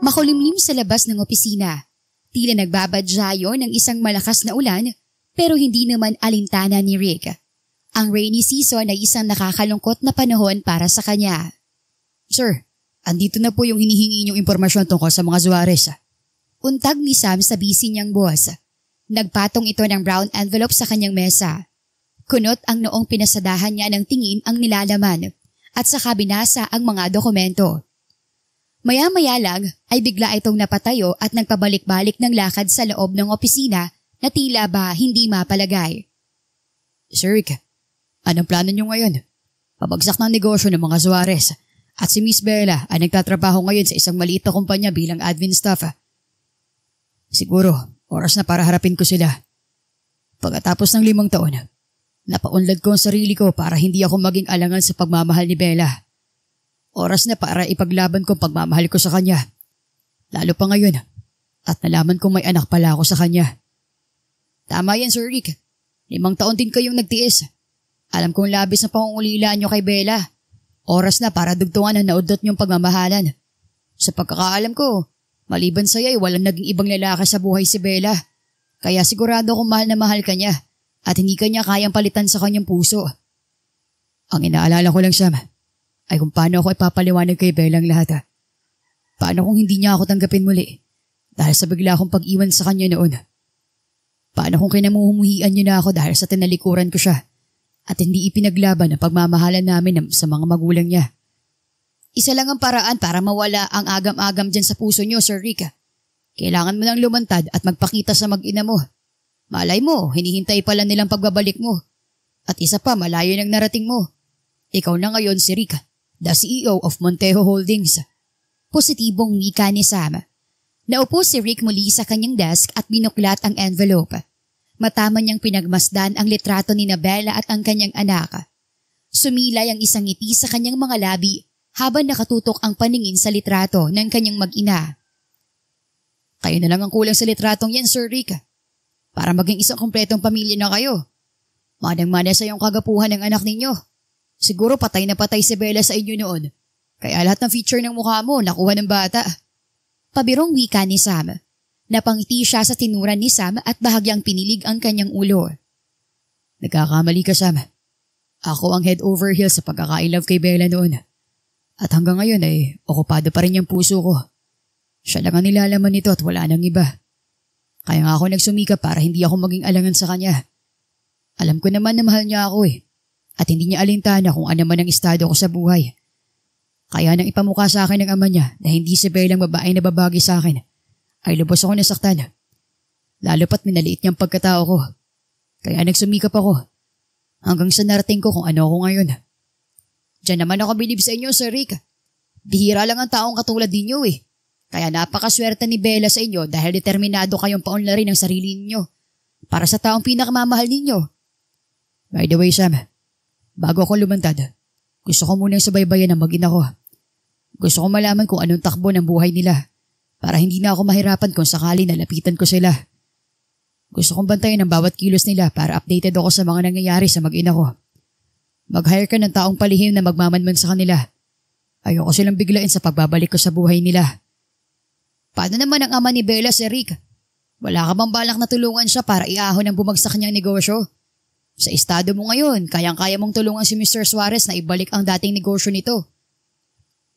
Makulimlim sa labas ng opisina. Tila nagbabadyayo ng isang malakas na ulan pero hindi naman alintana ni Rick. Ang rainy season ay isang nakakalungkot na panahon para sa kanya. Sir, andito na po yung hinihingi niyong impormasyon tungkol sa mga Suarez. Untag ni Sam sa busy niyang boss. Nagpatong ito ng brown envelope sa kanyang mesa. Kunot ang noong pinasadahan niya ng tingin ang nilalaman at saka binasa ang mga dokumento. Maya-maya lang ay bigla itong napatayo at nagpabalik-balik ng lakad sa loob ng opisina na tila ba hindi mapalagay. Sir Rick, anong plano niyo ngayon? Pabagsak ng negosyo ng mga Suarez at si Miss Bella ay nagtatrabaho ngayon sa isang maliit na kumpanya bilang admin staff. Siguro, oras na para harapin ko sila. Pagkatapos ng 5 taon, napaunlad ko ang sarili ko para hindi ako maging alangan sa pagmamahal ni Bella. Oras na para ipaglaban ko ang pagmamahal ko sa kanya. Lalo pa ngayon at nalaman kong may anak pala ako sa kanya. Tama yan, Sir Rick. 5 taon din kayong nagtiis. Alam kong labis na pangungulila nyo kay Bella. Oras na para dugtungan ang naudot nyong pagmamahalan. Sa pagkakaalam ko, maliban sa'yo ay walang naging ibang lalaki sa buhay si Bella. Kaya sigurado kong mahal na mahal ka niya at hindi ka niya kayang palitan sa kanyang puso. Ang inaalala ko lang, Sam, ay kung paano ako ipapaliwanag kay Bella ang lahat. Paano kung hindi niya ako tanggapin muli dahil sa bigla akong pag-iwan sa kanya noon? Paano kung kinamuhumuhian niya na ako dahil sa tinalikuran ko siya at hindi ipinaglaban ang pagmamahalan namin sa mga magulang niya? Isa lang ang paraan para mawala ang agam-agam dyan sa puso niyo, Sir Rick. Kailangan mo nang lumantad at magpakita sa mag-ina mo. Malay mo, hinihintay pala nilang pagbabalik mo. At isa pa, malayo nang narating mo. Ikaw na ngayon si Rick, the CEO of Montejo Holdings. Positibong wika ni Sam. Naupo si Rick muli sa kanyang desk at binuklat ang envelope. Matama niyang pinagmasdan ang litrato ni Bella at ang kanyang anak. Sumilay ang isang ngiti sa kanyang mga labi habang nakatutok ang paningin sa litrato ng kanyang mag-ina. Kayo na lang ang kulang sa litratong yan, Sir Rick. Para maging isang kumpletong pamilya na kayo. Manang-mana sa iyong kagapuhan ng anak ninyo. Siguro patay na patay si Bella sa inyo noon. Kaya lahat ng feature ng mukha mo nakuha ng bata. Pabirong wika ni Sam. Napangiti siya sa tinuran ni Sam at bahagyang pinilig ang kanyang ulo. Nagkakamali ka, Sam. Ako ang head over heels sa pagkaka-love kay Bella noon. At hanggang ngayon ay okupado pa rin yung puso ko. Siya lang ang nilalaman nito at wala nang iba. Kaya nga ako nagsumikap para hindi ako maging alangan sa kanya. Alam ko naman na mahal niya ako at hindi niya alintana kung ano man ang estado ko sa buhay. Kaya nang ipamukha sa akin ng ama niya na hindi si Bella ang babae na babagi sa akin, ay lubos ako nasaktan. Lalo pat minaliit niyang pagkatao ko. Kaya nagsumikap ako hanggang sa narating ko kung ano ako ngayon. Diyan naman ako bilib sa inyo, Sir Rick. Bihira lang ang taong katulad ninyo Kaya napakaswerte ni Bella sa inyo dahil determinado kayong paunlarin ang sarili ninyo para sa taong pinakamamahal ninyo. By the way, Sam, bago ako lumantad, gusto ko munang subaybayan ang mag-ina ko. Gusto ko malaman kung anong takbo ng buhay nila para hindi na ako mahirapan kung sakali nalapitan ko sila. Gusto kong bantayan ang bawat kilos nila para updated ako sa mga nangyayari sa mag-ina ko. Mag-hire ka ng taong palihim na magmamanman sa kanila. Ayoko silang biglain sa pagbabalik ko sa buhay nila. Paano naman ang ama ni Bella, Sir Rick? Wala ka bang balak na tulungan siya para iahon ang bumagsak niyang negosyo? Sa estado mo ngayon, kayang-kaya mong tulungan si Mr. Suarez na ibalik ang dating negosyo nito.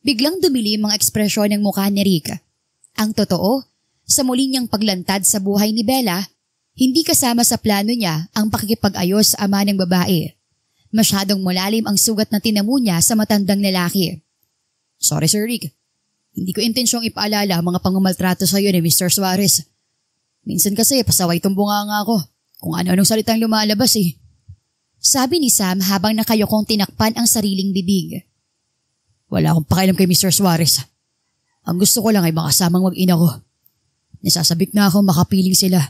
Biglang dumili ang ekspresyon ng mukha ni Rick. Ang totoo, sa muli niyang paglantad sa buhay ni Bella, hindi kasama sa plano niya ang pakikipag-ayos sa ama ng babae. Masyadong malalim ang sugat na tinamo niya sa matandang lalaki. Sorry, Sir Rick. Hindi ko intensyong ipaalala ang mga pangumaltrato sa iyo ni Mr. Suarez. Minsan kasi pasaway tong bunganga ako kung ano-anong salitang lumalabas Sabi ni Sam habang nakayokong tinakpan ang sariling bibig. Wala akong pakialam kay Mr. Suarez. Ang gusto ko lang ay makasamang mag-ina ko. Nasasabik na ako makapiling sila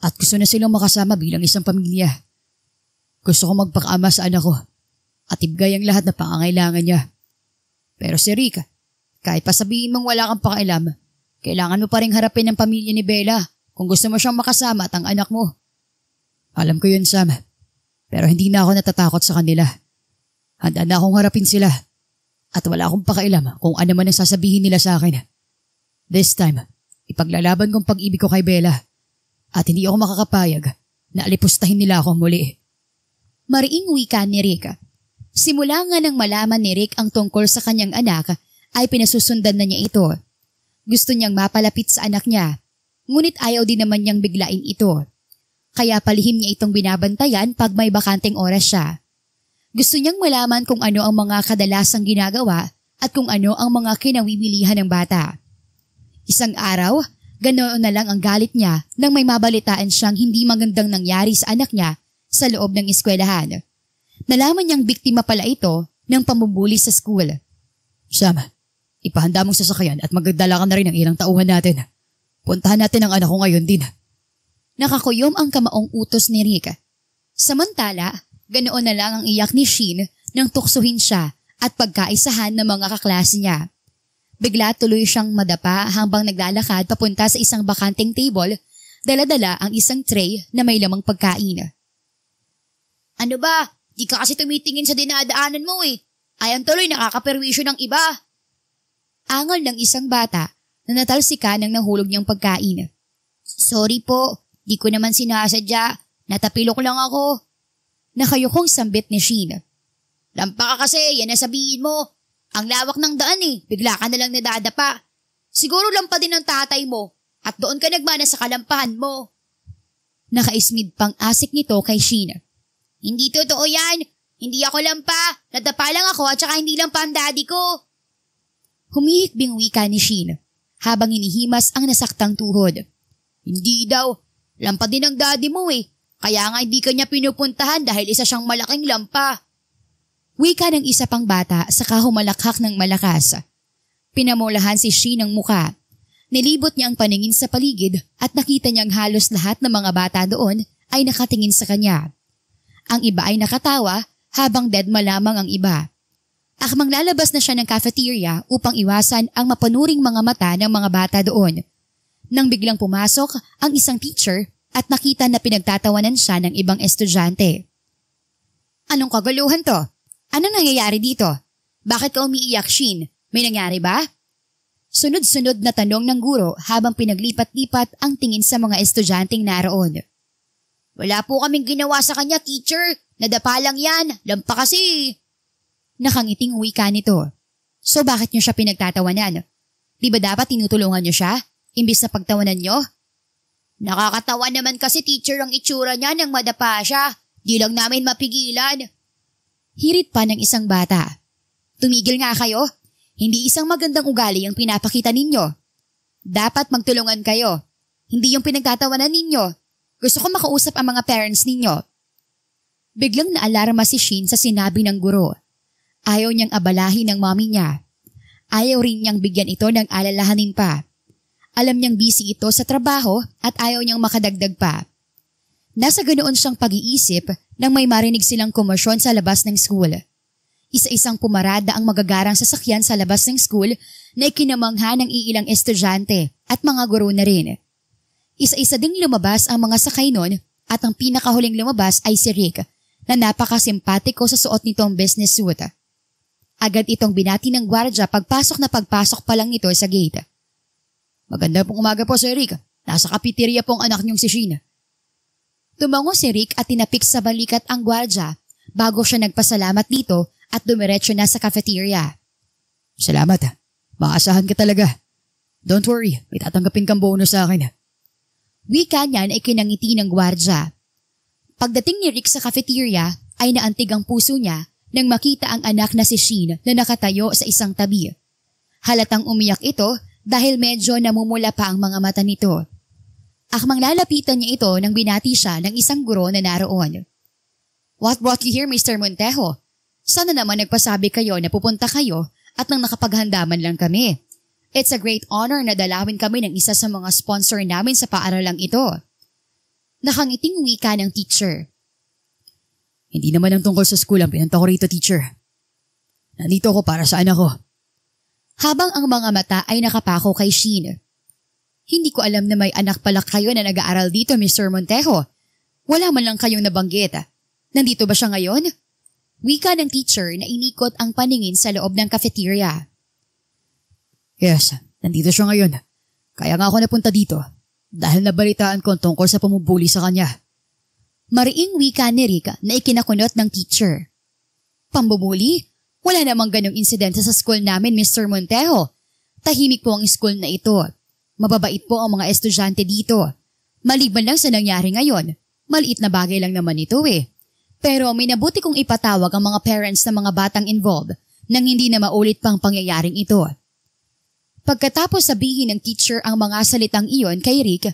at gusto na silang makasama bilang isang pamilya. Gusto ko magpakaama sa anak ko at ibigay ang lahat na pangangailangan niya. Pero si Rick, kahit pa sabihin mong wala kang pakialam, kailangan mo pa rin harapin ang pamilya ni Bella kung gusto mo siyang makasama at ang anak mo. Alam ko yun, Sam. Pero hindi na ako natatakot sa kanila. Handa na akong harapin sila. At wala akong pakialam kung ano man ang sasabihin nila sa akin. This time, ipaglalaban kong pag-ibig ko kay Bella at hindi ako makakapayag na alipustahin nila ako muli. Mariing wika ni Rick. Simula nga nang malaman ni Rick ang tungkol sa kanyang anak ay pinasusundan na niya ito. Gusto niyang mapalapit sa anak niya, ngunit ayaw din naman niyang biglain ito. Kaya palihim niya itong binabantayan pag may bakanteng oras siya. Gusto niyang malaman kung ano ang mga kadalasang ginagawa at kung ano ang mga kinawiwilihan ng bata. Isang araw, ganoon na lang ang galit niya nang may mabalitaan siyang hindi magandang nangyari sa anak niya sa loob ng eskwelahan. Nalaman niyang biktima pala ito ng pambubuli sa school. Sam, ipahanda mong sasakyan at magdala ka na rin ng ilang tauhan natin. Puntahan natin ang anak ko ngayon din. Nakakuyom ang kamaong utos ni Rick. Samantala, ganoon na lang ang iyak ni Sheen nang tuksuhin siya at pagkaisahan ng mga kaklase niya. Bigla tuloy siyang madapa habang naglalakad papunta sa isang bakanteng table, dala-dala ang isang tray na may lamang pagkain. Ano ba? Di ka kasi tumitingin sa dinadaanan mo eh. Ayan tuloy nakakaperwisyo ng iba. Angal ng isang bata na natalsika ng nahulog niyang pagkain. Sorry po, di ko naman sinasadya. Natapilok lang ako. Nakayukong sambit ni Sheen. Lampa ka kasi, yan na sabihin mo. Ang lawak ng daan eh, bigla ka nalang nadadapa. Siguro lampa din ng tatay mo at doon ka nagmana sa kalampahan mo. Nakaismid pang asik nito kay Sheen. Hindi totoo yan. Hindi ako lampa. Nadapa lang ako at saka hindi lampa ang daddy ko. Humihikbing wika ni Sheen habang hinihimas ang nasaktang tuhod. Hindi daw. Lampa din ang daddy mo eh. Kaya nga hindi kanya pinupuntahan dahil isa siyang malaking lampa. Wika ng isa pang bata saka humalakhak ng malakas. Pinamulahan si Sheen ng muka. Nilibot niya ang paningin sa paligid at nakita niyang halos lahat ng mga bata doon ay nakatingin sa kanya. Ang iba ay nakatawa habang deadma lamang ang iba. Akmang lalabas na siya ng cafeteria upang iwasan ang mapanuring mga mata ng mga bata doon. Nang biglang pumasok ang isang teacher at nakita na pinagtatawanan siya ng ibang estudyante. Anong kagaluhan to? Ano nangyayari dito? Bakit ka umiiyak, Sheen? May nangyari ba? Sunod-sunod na tanong ng guro habang pinaglipat-lipat ang tingin sa mga estudyanteng naroon. Wala po kaming ginawa sa kanya, teacher. Nadapa lang yan. Lampa kasi. Nakangiting wika nito. So bakit niyo siya pinagtatawanan? Di ba dapat tinutulungan niyo siya? Imbis na pagtawanan niyo? Nakakatawa naman kasi teacher ang itsura niya nang madapa siya. Di lang namin mapigilan. Hirit pa ng isang bata. Tumigil nga kayo. Hindi isang magandang ugali ang pinapakita ninyo. Dapat magtulungan kayo. Hindi yung pinagtatawanan ninyo. Gusto ko makausap ang mga parents ninyo. Biglang naalarma si Sheen sa sinabi ng guro. Ayaw niyang abalahin ng mommy niya. Ayaw rin niyang bigyan ito ng alalahanin pa. Alam niyang busy ito sa trabaho at ayaw niyang makadagdag pa. Nasa ganoon siyang pag-iisip nang may marinig silang komosyon sa labas ng school. Isa-isang pumarada ang magagarang sasakyan sa labas ng school na ikinamangha ng iilang estudyante at mga guro na rin. Isa-isa ding lumabas ang mga sakay nun at ang pinakahuling lumabas ay si Rick na napakasimpatiko sa suot nitong business suit. Agad itong binati ng gwardya pagpasok pa lang nito sa gate. Maganda pong umaga po, Sir Rick. Nasa kapiterya pong anak niyong si Sheen. Tumango si Rick at tinapik sa balikat ang gwardya bago siya nagpasalamat dito at dumiretso na sa cafeteria. Salamat. Maasahan ka talaga. Don't worry, may tatanggapin kang bonus sa akin. Wika niyan ay kinangiti ng gwardya. Pagdating ni Rick sa cafeteria ay naantig ang puso niya nang makita ang anak na si Sheen na nakatayo sa isang tabi. Halatang umiyak ito dahil medyo namumula pa ang mga mata nito. Akmang lalapitan niya ito nang binati siya ng isang guro na naroon. What brought you here, Mr. Montejo? Sana naman nagpasabi kayo na pupunta kayo at nang nakapaghandaman lang kami. It's a great honor na dalawin kami ng isa sa mga sponsor namin sa paaralang ito. Nakangiting wika ng teacher. Hindi naman ang tungkol sa school ang pinunta ko rito, teacher. Nandito ako para sa anak ko. Habang ang mga mata ay nakapako kay Sheen. Hindi ko alam na may anak pala kayo na nag-aaral dito, Mr. Montejo. Wala man lang kayong nabanggit. Nandito ba siya ngayon? Wika ng teacher na inikot ang paningin sa loob ng cafeteria. Yes, nandito siya ngayon. Kaya nga ako napunta dito dahil nabalitaan ko tungkol sa pamubuli sa kanya. Mariing wika ni Rick na ikinakunot ng teacher. Pambubuli? Wala namang ganong insidente sa school namin, Mr. Montejo. Tahimik po ang school na ito. Mababait po ang mga estudyante dito. Maliban lang sa nangyari ngayon, maliit na bagay lang naman ito eh. Pero may nabuti kong ipatawag ang mga parents ng mga batang involved nang hindi na maulit pang pangyayaring ito. Pagkatapos sabihin ng teacher ang mga salitang iyon kay Rick,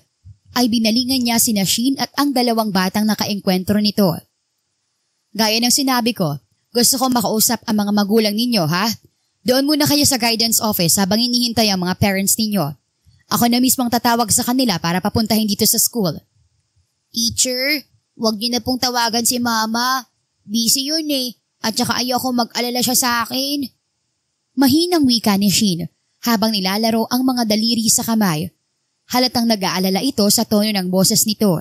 ay binalingan niya sina Shin at ang dalawang batang nakaengkwentro nito. Gaya ng sinabi ko, gusto ko makausap ang mga magulang ninyo ha? Doon muna kayo sa guidance office habang hinihintay ang mga parents ninyo. Ako na mismong tatawag sa kanila para papuntahin dito sa school. Teacher, wag niyo na pong tawagan si Mama. Busy yun eh. At saka ayoko mag-alala siya sa akin. Mahinang wika ni Shin habang nilalaro ang mga daliri sa kamay. Halatang nag-aalala ito sa tono ng boses nito.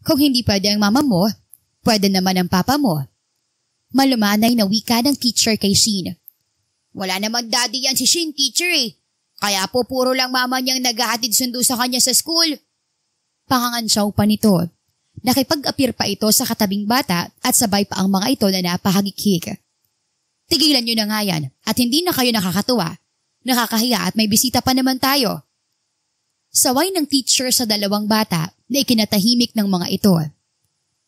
Kung hindi pwede ang mama mo, pwede naman ang papa mo. Malumanay na wika ng teacher kay Shin. Wala namang daddy yan si Shin, teacher eh. Kaya po puro lang mama niyang naghahatid sundo sa kanya sa school. Pangangansyaw pa nito. Nakipag-appear pa ito sa katabing bata at sabay pa ang mga ito na napahagikik. Tigilan niyo na nga yan at hindi na kayo nakakatuwa. Nakakahiya at may bisita pa naman tayo. Saway ng teacher sa dalawang bata na ikinatahimik ng mga ito.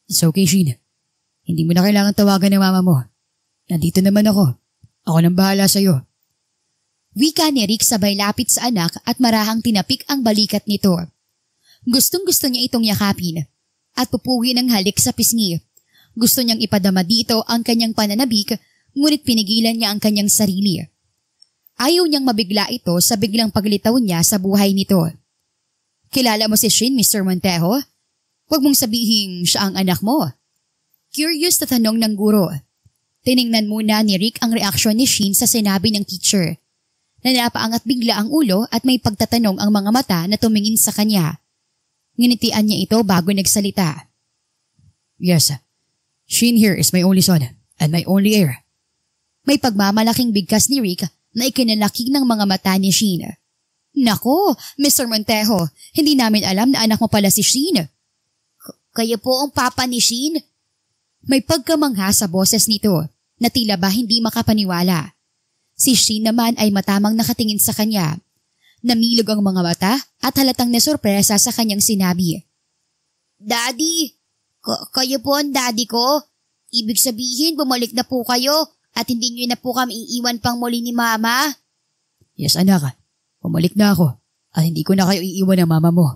It's okay, Shin. Hindi mo na kailangan tawagan ng mama mo. Nandito naman ako. Ako nang bahala sa'yo. Wika ni Rick sabay lapit sa anak at marahang tinapik ang balikat nito. Gustong-gusto niya itong yakapin at pupuwi ng halik sa pisngi. Gusto niyang ipadama dito ang kanyang pananabik, ngunit pinigilan niya ang kanyang sarili. Ayaw niyang mabigla ito sa biglang paglitaw niya sa buhay nito. Kilala mo si Shin, Mr. Montejo? Huwag mong sabihin siya ang anak mo. Curious na tanong ng guro. Tiningnan muna ni Rick ang reaksyon ni Shin sa sinabi ng teacher. Napaangat bigla ang ulo at may pagtatanong ang mga mata na tumingin sa kanya. Nginitian niya ito bago nagsalita. Yes, Shin here is my only son and my only heir. May pagmamalaking bigkas ni Rick na ikinalaki ng mga mata ni Shin. Nako, Mr. Montejo, hindi namin alam na anak mo pala si Shin. Kayo po ang papa ni Shin? May pagkamangha sa boses nito na tila ba hindi makapaniwala. Si Shin naman ay matamang nakatingin sa kanya. Namilog ang mga mata at halatang nasurpresa sa kanyang sinabi. Daddy, kayo po ang daddy ko? Ibig sabihin bumalik na po kayo at hindi niyo na po kami iiwan pang muli ni Mama? Yes anak, bumalik na ako at hindi ko na kayo iiwan ng mama mo.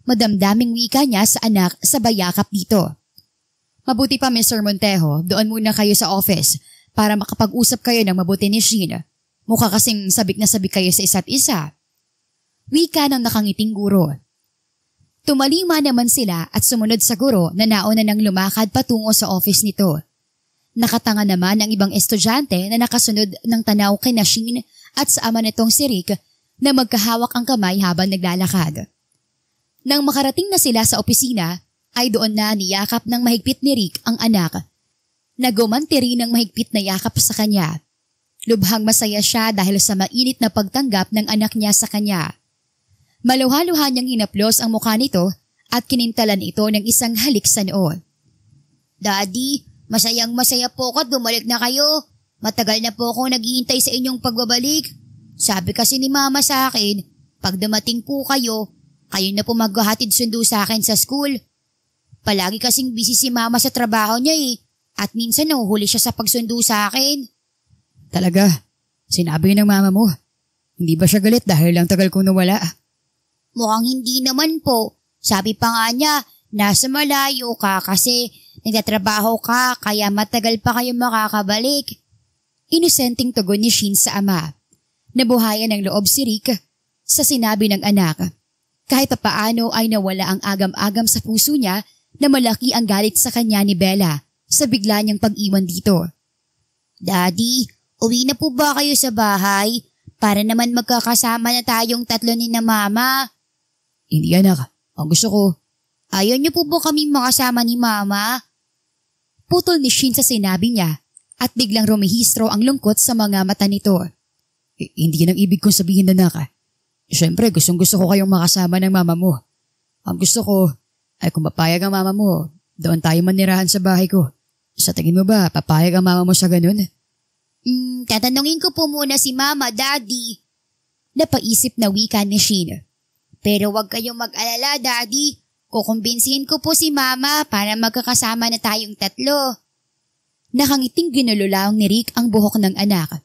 Madamdaming wika niya sa anak sa bayakap dito. Mabuti pa Mr. Montejo, doon muna kayo sa office para makapag-usap kayo ng mabuti ni Shin. Mukha kasing sabik na sabik kayo sa isa't isa. Wika ng nakangiting guro. Tumalima naman sila at sumunod sa guro na nauna nang lumakad patungo sa office nito. Nakatanga naman ang ibang estudyante na nakasunod ng tanaw kina Shin at sa ama nitong si Rick na magkahawak ang kamay habang naglalakad. Nang makarating na sila sa opisina, ay doon na niyakap ng mahigpit ni Rick ang anak. Nagumanti rin ng mahigpit na yakap sa kanya. Lubhang masaya siya dahil sa mainit na pagtanggap ng anak niya sa kanya. Maluha-luha niyang hinaplos ang mukha nito at kinintalan ito ng isang halik sa noo. Daddy, masayang masaya po ko at bumalik na kayo. Matagal na po ako naghihintay sa inyong pagbabalik. Sabi kasi ni Mama sa akin, pag dumating po kayo, kayo na po maghahatid sundo sa akin sa school. Palagi kasing busy si Mama sa trabaho niya eh, at minsan nahuhuli siya sa pagsundo sa akin. Talaga? Sinabi ng mama mo? Hindi ba siya galit dahil lang tagal kong nawala? Mukhang hindi naman po. Sabi pa nga niya, nasa malayo ka kasi nagtatrabaho ka kaya matagal pa kayo makakabalik. Inosenteng tugon ni Shin sa ama. Nabuhayan ng loob si Rick sa sinabi ng anak. Kahit paano ay nawala ang agam-agam sa puso niya na malaki ang galit sa kanya ni Bella sa bigla niyang pag-iwan dito. Daddy, uwi na po ba kayo sa bahay? Para naman magkakasama na tayong tatlo ni na Mama. Hindi anak, ang gusto ko. Ayaw niyo po ba kaming makasama ni Mama? Putol ni Shin sa sinabi niya at biglang rumihistro ang lungkot sa mga mata nito. Hindi yan ang ibig kong sabihin anak. Siyempre, gustong-gusto ko kayong makasama ng mama mo. Ang gusto ko ay kung papayag ang mama mo, doon tayo manirahan sa bahay ko. Sa tingin mo ba, papayag ang mama mo sa ganun? Tatanungin ko po muna si Mama, Daddy. Napaisip na wika ni Shin. Pero wag kayong mag-alala, Daddy. Kukumbinsihin ko po si Mama para magkakasama na tayong tatlo. Nakangiting ginululaong ni Rick ang buhok ng anak.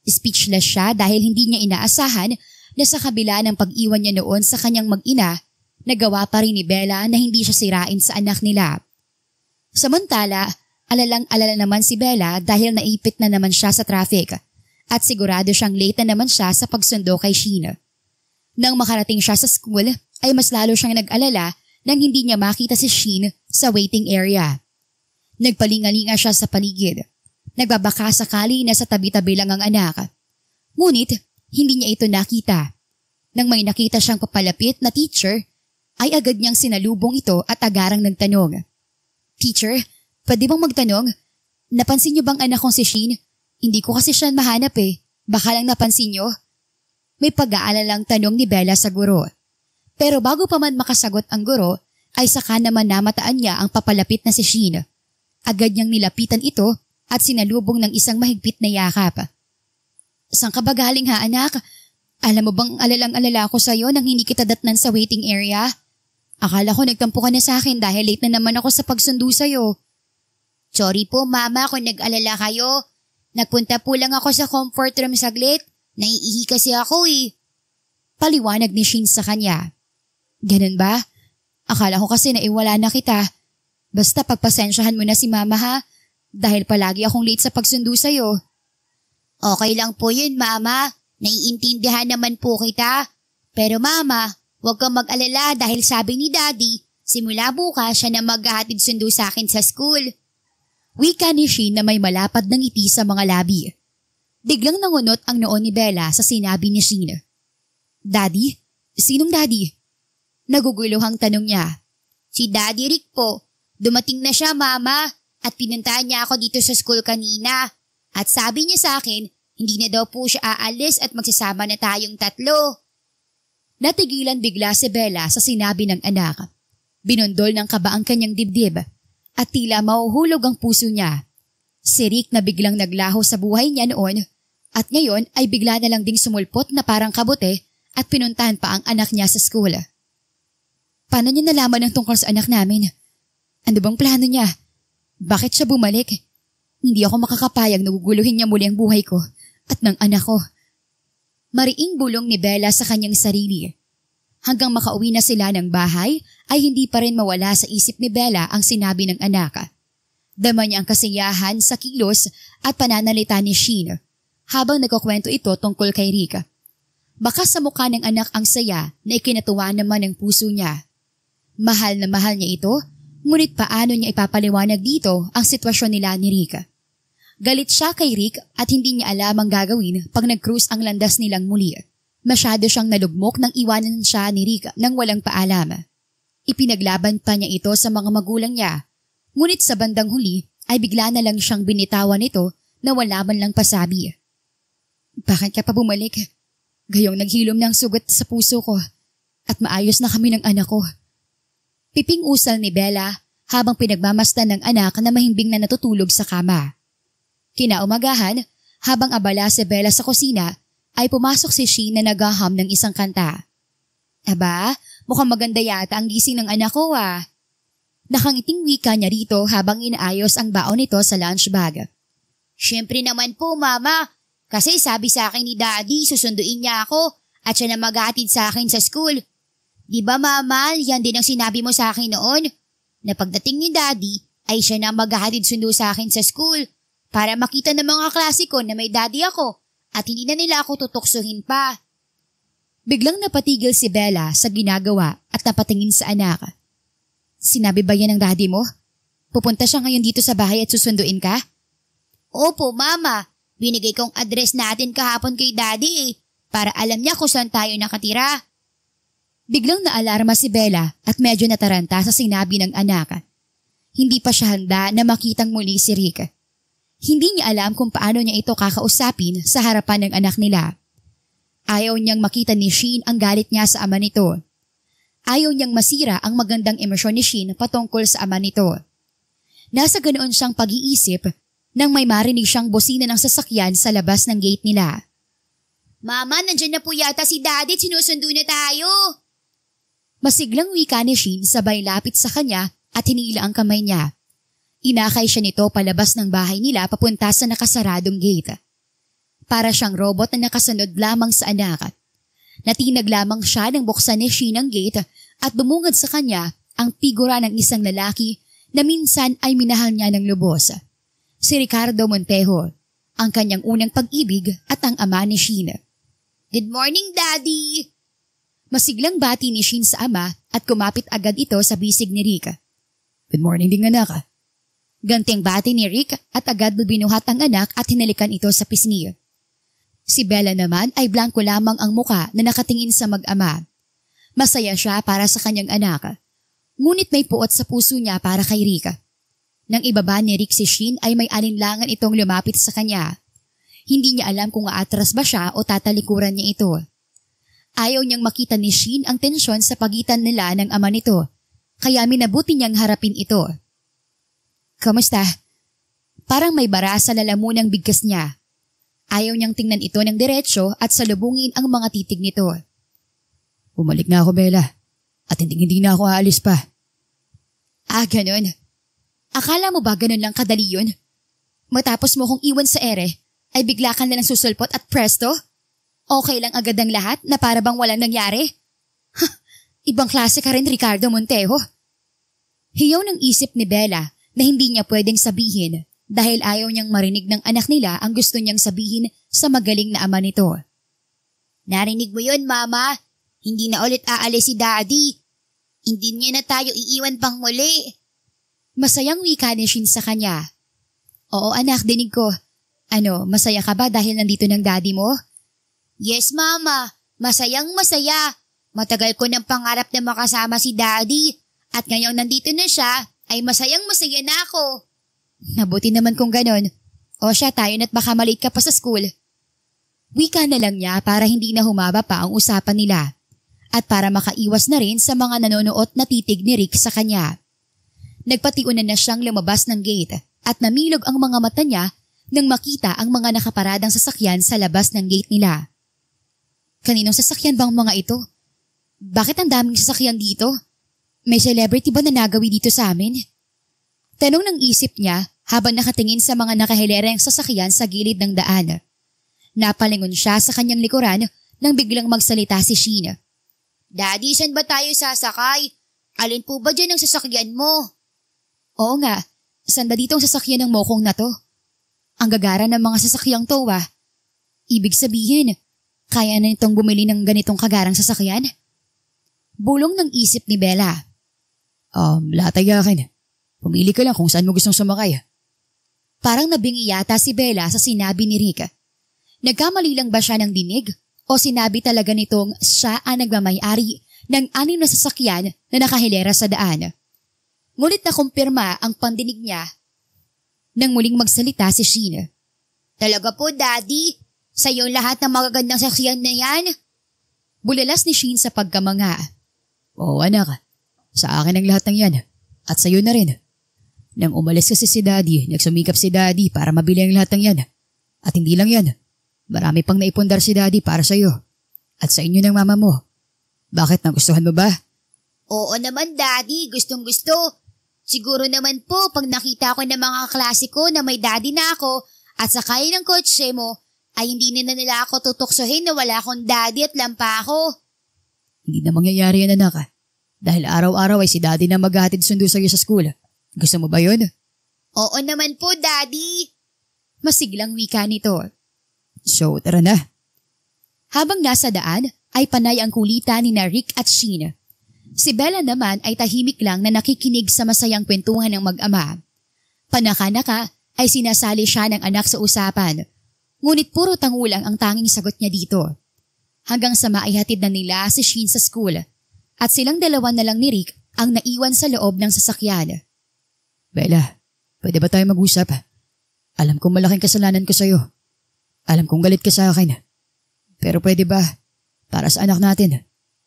Speechless siya dahil hindi niya inaasahan na sa kabila ng pag-iwan niya noon sa kanyang mag-ina, nagawa pa rin ni Bella na hindi siya sirain sa anak nila. Samantala, alalang-alala naman si Bella dahil naipit na naman siya sa traffic at sigurado siyang late na naman siya sa pagsundo kay Sheena. Nang makarating siya sa school ay mas lalo siyang nag-alala nang hindi niya makita si Sheen sa waiting area. Nagpalingalinga siya sa paligid. Nagbabaka sakali na sa tabi-tabi lang ang anak. Ngunit hindi niya ito nakita. Nang may nakita siyang papalapit na teacher ay agad niyang sinalubong ito at agarang nagtanong. Teacher, pwede bang magtanong? Napansin niyo bang anak kong si Sheen? Hindi ko kasi siya mahanap eh. Baka lang napansin niyo? May pag-aalalang tanong ni Bella sa guro. Pero bago pa man makasagot ang guro, ay saka naman namataan niya ang papalapit na si Sheen. Agad niyang nilapitan ito at sinalubong ng isang mahigpit na yakap. Saan ka ba galing ha anak? Alam mo bang alalang-alala ko sa'yo nang hindi kita datnan sa waiting area? Akala ko nagtampo ka na sa akin dahil late na naman ako sa pagsundo sa'yo. Sorry po mama kung nag-alala kayo. Nagpunta po lang ako sa comfort room saglit. Naiihi kasi ako eh. Paliwanag ni Shin sa kanya. Ganun ba? Akala ko kasi naiwala na kita. Basta pagpasensyahan mo na si mama ha. Dahil palagi akong late sa pagsundo sa'yo. Okay lang po yun mama. Naiintindihan naman po kita. Pero mama, huwag kang mag-alala dahil sabi ni Daddy, simula bukas siya na maghahatid sundo sa akin sa school. Wika ni Shin na may malapad ng ngiti sa mga labi. Biglang nangunot ang noon ni Bella sa sinabi ni Shin. Daddy? Sinong Daddy? Naguguluhang tanong niya. Si Daddy Rick po. Dumating na siya mama at pinuntahan niya ako dito sa school kanina. At sabi niya sa akin, hindi na daw po siya aalis at magsasama na tayong tatlo. Natigilan bigla si Bella sa sinabi ng anak. Binundol ng kaba ang kanyang dibdib at tila mahuhulog ang puso niya. Si Rick na biglang naglaho sa buhay niya noon at ngayon ay bigla na lang ding sumulpot na parang kabute at pinuntahan pa ang anak niya sa school. Paano niya nalaman ang tungkol sa anak namin? Ano bang plano niya? Bakit siya bumalik? Hindi ako makakapayag na guguluhin niya muli ang buhay ko at ng anak ko. Mariing bulong ni Bella sa kanyang sarili. Hanggang makauwi na sila ng bahay ay hindi pa rin mawala sa isip ni Bella ang sinabi ng anak. Dama niya ang kasiyahan sa kilos at pananalita ni Sheen habang nagkukwento ito tungkol kay Rick. Baka sa mukha ng anak ang saya na ikinatuwa naman ng puso niya. Mahal na mahal niya ito, ngunit paano niya ipapaliwanag dito ang sitwasyon nila ni Rick? Galit siya kay Rick at hindi niya alam ang gagawin pag nag-cruise ang landas nilang muli. Masyado siyang nalugmok nang iwanan siya ni Rick nang walang paalam. Ipinaglaban pa niya ito sa mga magulang niya. Ngunit sa bandang huli ay bigla na lang siyang binitawan nito na wala man lang pasabi. Bakit ka pa bumalik? Gayong naghilom ng sugat sa puso ko at maayos na kami ng anak ko. Piping usal ni Bella habang pinagmamasdan ng anak na mahimbing na natutulog sa kama. Kinaumagahan, habang abala si Bella sa kusina, ay pumasok si Sheen na naghaham ng isang kanta. Aba, mukhang maganda yata ang gising ng anak ko ah. Nakangiting wika niya rito habang inaayos ang baon nito sa lunch bag. Siyempre naman po mama, kasi sabi sa akin ni Daddy susunduin niya ako at siya na maghatid sa akin sa school. Di ba mama, yan din ang sinabi mo sa akin noon? Na pagdating ni Daddy ay siya na maghatid sundo sa akin sa school para makita ng mga klase ko na may daddy ako at hindi na nila ako tutuksuhin pa. Biglang napatigil si Bella sa ginagawa at napatingin sa anak. Sinabi ba yan ng daddy mo? Pupunta siya ngayon dito sa bahay at susunduin ka? Opo mama, binigay kong address natin kahapon kay daddy para alam niya kung saan tayo nakatira. Biglang naalarma si Bella at medyo nataranta sa sinabi ng anak. Hindi pa siya handa na makitang muli si Rick. Hindi niya alam kung paano niya ito kakausapin sa harapan ng anak nila. Ayaw niyang makita ni Shin ang galit niya sa ama nito. Ayaw niyang masira ang magandang emosyon ni Shin patungkol sa ama nito. Nasa ganoon siyang pag-iisip nang may marinig siyang bosina ng sasakyan sa labas ng gate nila. Mama, nandyan na po yata si Daddy at sinusundo na tayo. Masiglang wika ni Shin sabay lapit sa kanya at hinila ang kamay niya. Inakay siya nito palabas ng bahay nila papunta sa nakasaradong gate. Para siyang robot na nakasunod lamang sa anak. Natinag lamang siya nang buksan ni Shin ang gate at bumungad sa kanya ang figura ng isang lalaki na minsan ay minahal niya ng lubos. Si Ricardo Montejo, ang kanyang unang pag-ibig at ang ama ni Shin. Good morning, Daddy! Masiglang bati ni Shin sa ama at kumapit agad ito sa bisig ni Rick. Good morning ding anak. Ganting bati ni Rick at agad binuhat ang anak at hinalikan ito sa pisngi. Si Bella naman ay blanko lamang ang muka na nakatingin sa mag-ama. Masaya siya para sa kanyang anak. Ngunit may puot sa puso niya para kay Rick. Nang ibaba ni Rick si Shin ay may alinlangan itong lumapit sa kanya. Hindi niya alam kung aatras ba siya o tatalikuran niya ito. Ayaw niyang makita ni Shin ang tensyon sa pagitan nila ng ama nito, kaya minabuti niyang harapin ito. Kamusta? Parang may bara sa lalamunang bigkas niya. Ayaw niyang tingnan ito ng diretsyo at salubungin ang mga titig nito. Bumalik na ako, Bella. At hindi na ako aalis pa. Ah, ganun. Akala mo ba ganun lang kadali yun? Matapos mo kong iwan sa ere, ay bigla ka na lang susulpot at presto? Okay lang agad ang lahat na para bang walang nangyari? Ibang klase ka rin, Ricardo Montejo. Hiyaw ng isip ni Bella na hindi niya pwedeng sabihin dahil ayaw niyang marinig ng anak nila ang gusto niyang sabihin sa magaling na ama nito. Narinig mo yun, Mama? Hindi na ulit aalis si Daddy. Hindi niya na tayo iiwan pang muli. Masayang wika ni Shin sa kanya. Oo anak, dinig ko. Ano, masaya ka ba dahil nandito ng daddy mo? Yes, Mama. Masayang masaya. Matagal ko ng pangarap na makasama si Daddy. At ngayong nandito na siya, ay masayang masaya na ako. Nabuti naman kung ganon. O siya, tayo na't baka malate ka pa sa school. Wika na lang niya para hindi na humaba pa ang usapan nila. At para makaiwas na rin sa mga nanonood na titig ni Rick sa kanya. Nagpatiunan na siyang lumabas ng gate at namilog ang mga mata niya nang makita ang mga nakaparadang sasakyan sa labas ng gate nila. Kaninong sasakyan bang mga ito? Bakit ang daming sasakyan dito? May celebrity ba na nagawi dito sa amin? Tanong ng isip niya habang nakatingin sa mga nakahilereng sasakyan sa gilid ng daan. Napalingon siya sa kanyang likuran nang biglang magsalita si Shin. Daddy, saan ba tayo sasakay? Alin po ba dyan ang sasakyan mo? Oo nga, saan ba ditong sasakyan ng mokong na to? Ang gagara ng mga sasakyang to Ibig sabihin, kaya na nitong bumili ng ganitong kagarang sasakyan? Bulong ng isip ni Bella. Latay akin. Pumili ka lang kung saan mo gustong sumakay. Parang nabingi yata si Bella sa sinabi ni Rick. Nagkamali lang ba siya ng dinig? O sinabi talaga nitong siya ang nagmamayari ng 6 na sasakyan na nakahilera sa daan? Ngunit nakumpirma ang pandinig niya nang muling magsalita si Shin. Talaga po, Daddy? Sa'yo lahat ng magagandang sasakyan na yan? Bulalas ni Shin sa pagkamanga. Oo anak, sa akin ang lahat ng yan. At sa'yo na rin. Nang umalis kasi si Daddy, nagsumikap si Daddy para mabili ang lahat ng yan. At hindi lang yan. Marami pang naipundar si Daddy para sa'yo. At sa inyo ng mama mo. Bakit, nagustuhan mo ba? Oo naman, Daddy. Gustong gusto. Siguro naman po pag nakita ko ng mga klase ko na may daddy na ako at sakay ng kotse mo, ay hindi na nila ako tutuksohin na wala akong daddy at lampa ako. Hindi na mangyayari yan anak. Dahil araw-araw ay si Daddy na maghahatid sundo sa'yo sa school. Gusto mo ba yun? Oo naman po, Daddy. Masiglang wika nito. So, tara na. Habang nasa daan, ay panay ang kulitan ni Rick at Shin. Si Bella naman ay tahimik lang na nakikinig sa masayang kwentuhan ng mag-ama. Panaka-naka ay sinasali siya ng anak sa usapan. Ngunit puro tangulang ang tanging sagot niya dito. Hanggang sa maihatid na nila si Shin sa school. At silang dalawa na lang ni Rick ang naiwan sa loob ng sasakyan. Bella, pwede ba tayo mag-usap? Alam kong malaking kasalanan ko sa'yo. Alam kong galit ka sa akin. Pero pwede ba, para sa anak natin,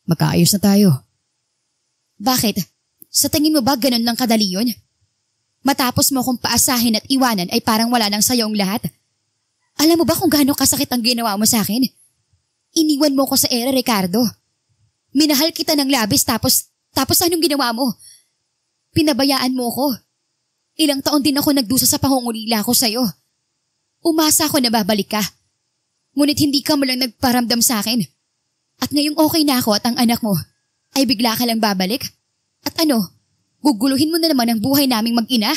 magkaayos na tayo? Bakit? Sa tingin mo ba ganun lang kadali yun? Matapos mo kong paasahin at iwanan ay parang wala nang sayo ang lahat. Alam mo ba kung gaano kasakit ang ginawa mo sa akin? Iniwan mo ko sa era, Ricardo. Minahal kita ng labis tapos anong ginawa mo? Pinabayaan mo ko. Ilang taon din ako nagdusa sa pangungulila ko sa'yo. Umasa ako na babalik ka. Ngunit hindi ka mo lang nagparamdam sa akin. At ngayong okay na ako at ang anak mo, ay bigla ka lang babalik? At ano, guguluhin mo na naman ang buhay naming mag-ina?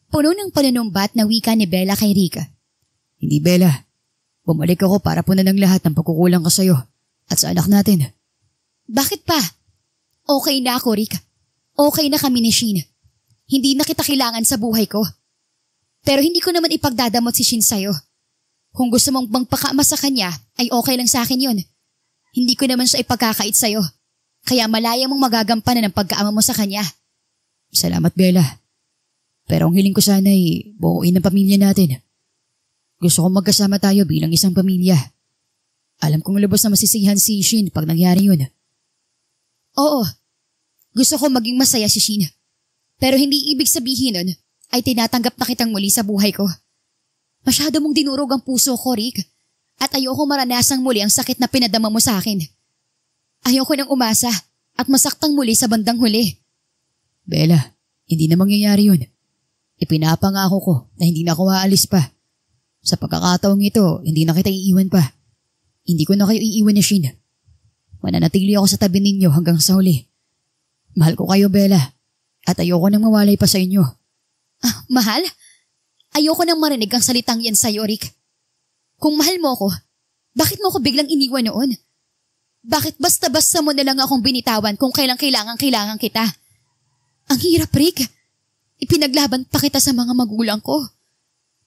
Puno ng pananumbat na wika ni Bella kay Rick. Hindi, Bella. Bumalik ako para punan ng lahat ng pagkukulang ko sa'yo at sa anak natin. Bakit pa? Okay na ako, Rick. Okay na kami ni Shin. Hindi na kita kailangan sa buhay ko. Pero hindi ko naman ipagdadamot si Shin sa'yo. Kung gusto mong magpakama sa kanya, ay okay lang sa akin yun. Hindi ko naman siya ipagkakait sa'yo. Kaya malaya mong magagampanan ang pagkaama mo sa kanya. Salamat, Bella. Pero ang hiling ko sana ay buuin ang pamilya natin. Gusto kong magkasama tayo bilang isang pamilya. Alam kong lubos na masisihan si Shin pag nangyari yun. Oo. Gusto ko maging masaya si Shin. Pero hindi ibig sabihin nun ay tinatanggap na kitang muli sa buhay ko. Masyado mong dinurog ang puso ko, Rick. At ayoko maranasang muli ang sakit na pinadama mo sa akin. Ayoko nang umasa at masaktang muli sa bandang huli. Bella, hindi na mangyayari yun. Ipinapangako ko na hindi na ako aalis pa. Sa pagkakataong ito, hindi na kita iiwan pa. Hindi ko na kayo iiwan ni Shin. Mananatili ako sa tabi ninyo hanggang sa huli. Mahal ko kayo, Bella. At ayoko nang mawalay pa sa inyo. Ah, mahal? Ayoko nang marinig ang salitang yan sa'yo, Rick. Kung mahal mo ko, bakit mo ko biglang iniwan noon? Bakit basta-basta mo na lang akong binitawan kung kailang kailangan kita? Ang hirap, Rick. Ipinaglaban pa kita sa mga magulang ko.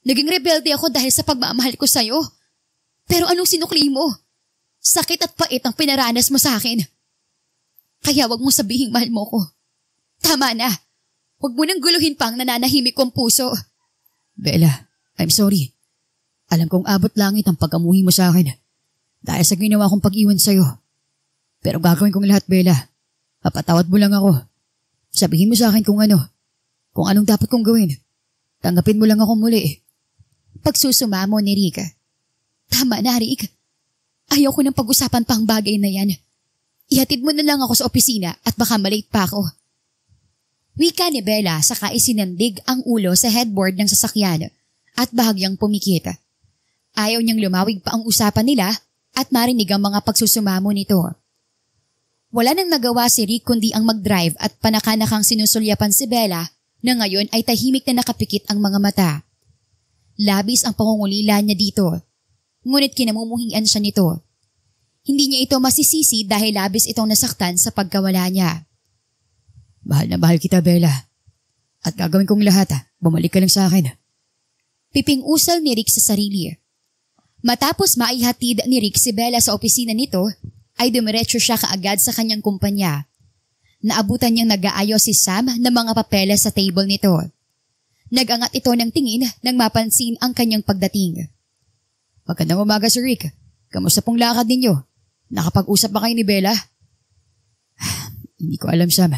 Naging rebelde ako dahil sa pagmamahal ko sa'yo. Pero anong sinukli mo? Sakit at pait ang pinaranas mo sa akin. Kaya wag mo sabihing mahal mo ko. Tama na. Wag mo nang guluhin pa ang nananahimik kong puso. Bella, I'm sorry. Alam kong abot langit ang pag-amuhi mo sa akin dahil sa ginawa kong pag-iwan sa'yo. Pero gagawin kong lahat, Bella. Papatawad mo lang ako. Sabihin mo sa akin kung anong dapat kong gawin. Tanggapin mo lang ako muli. Pagsusumamo ni Rick. Tama na, Rick. Ayoko nang pag-usapan pa ang bagay na yan. Ihatid mo na lang ako sa opisina at baka malate pa ako. Wika ni Bella saka isinandig ang ulo sa headboard ng sasakyan at bahagyang pumikit. Ayaw niyang lumawig pa ang usapan nila at marinig ang mga pagsusumamo nito. Wala nang nagawa si Rick kundi ang mag-drive at panakanakang sinusulyapan si Bella na ngayon ay tahimik na nakapikit ang mga mata. Labis ang pangungulila niya dito, ngunit kinamumuhian siya nito. Hindi niya ito masisisi dahil labis itong nasaktan sa pagkawala niya. Mahal na mahal kita, Bella. At gagawin kong lahat, bumalik ka lang sa akin. Piping-usal ni Rick sa sarili. Matapos maihatid ni Rick si Bella sa opisina nito, ay dumiretso siya kaagad sa kanyang kumpanya. Naabutan niyang nag-aayos si Sam ng mga papeles sa table nito. Nag-angat ito ng tingin nang mapansin ang kanyang pagdating. Magandang umaga, Sir Rick. Kamusta pong lakad ninyo? Nakapag-usap ba kayo ni Bella? Hindi ko alam, Sam.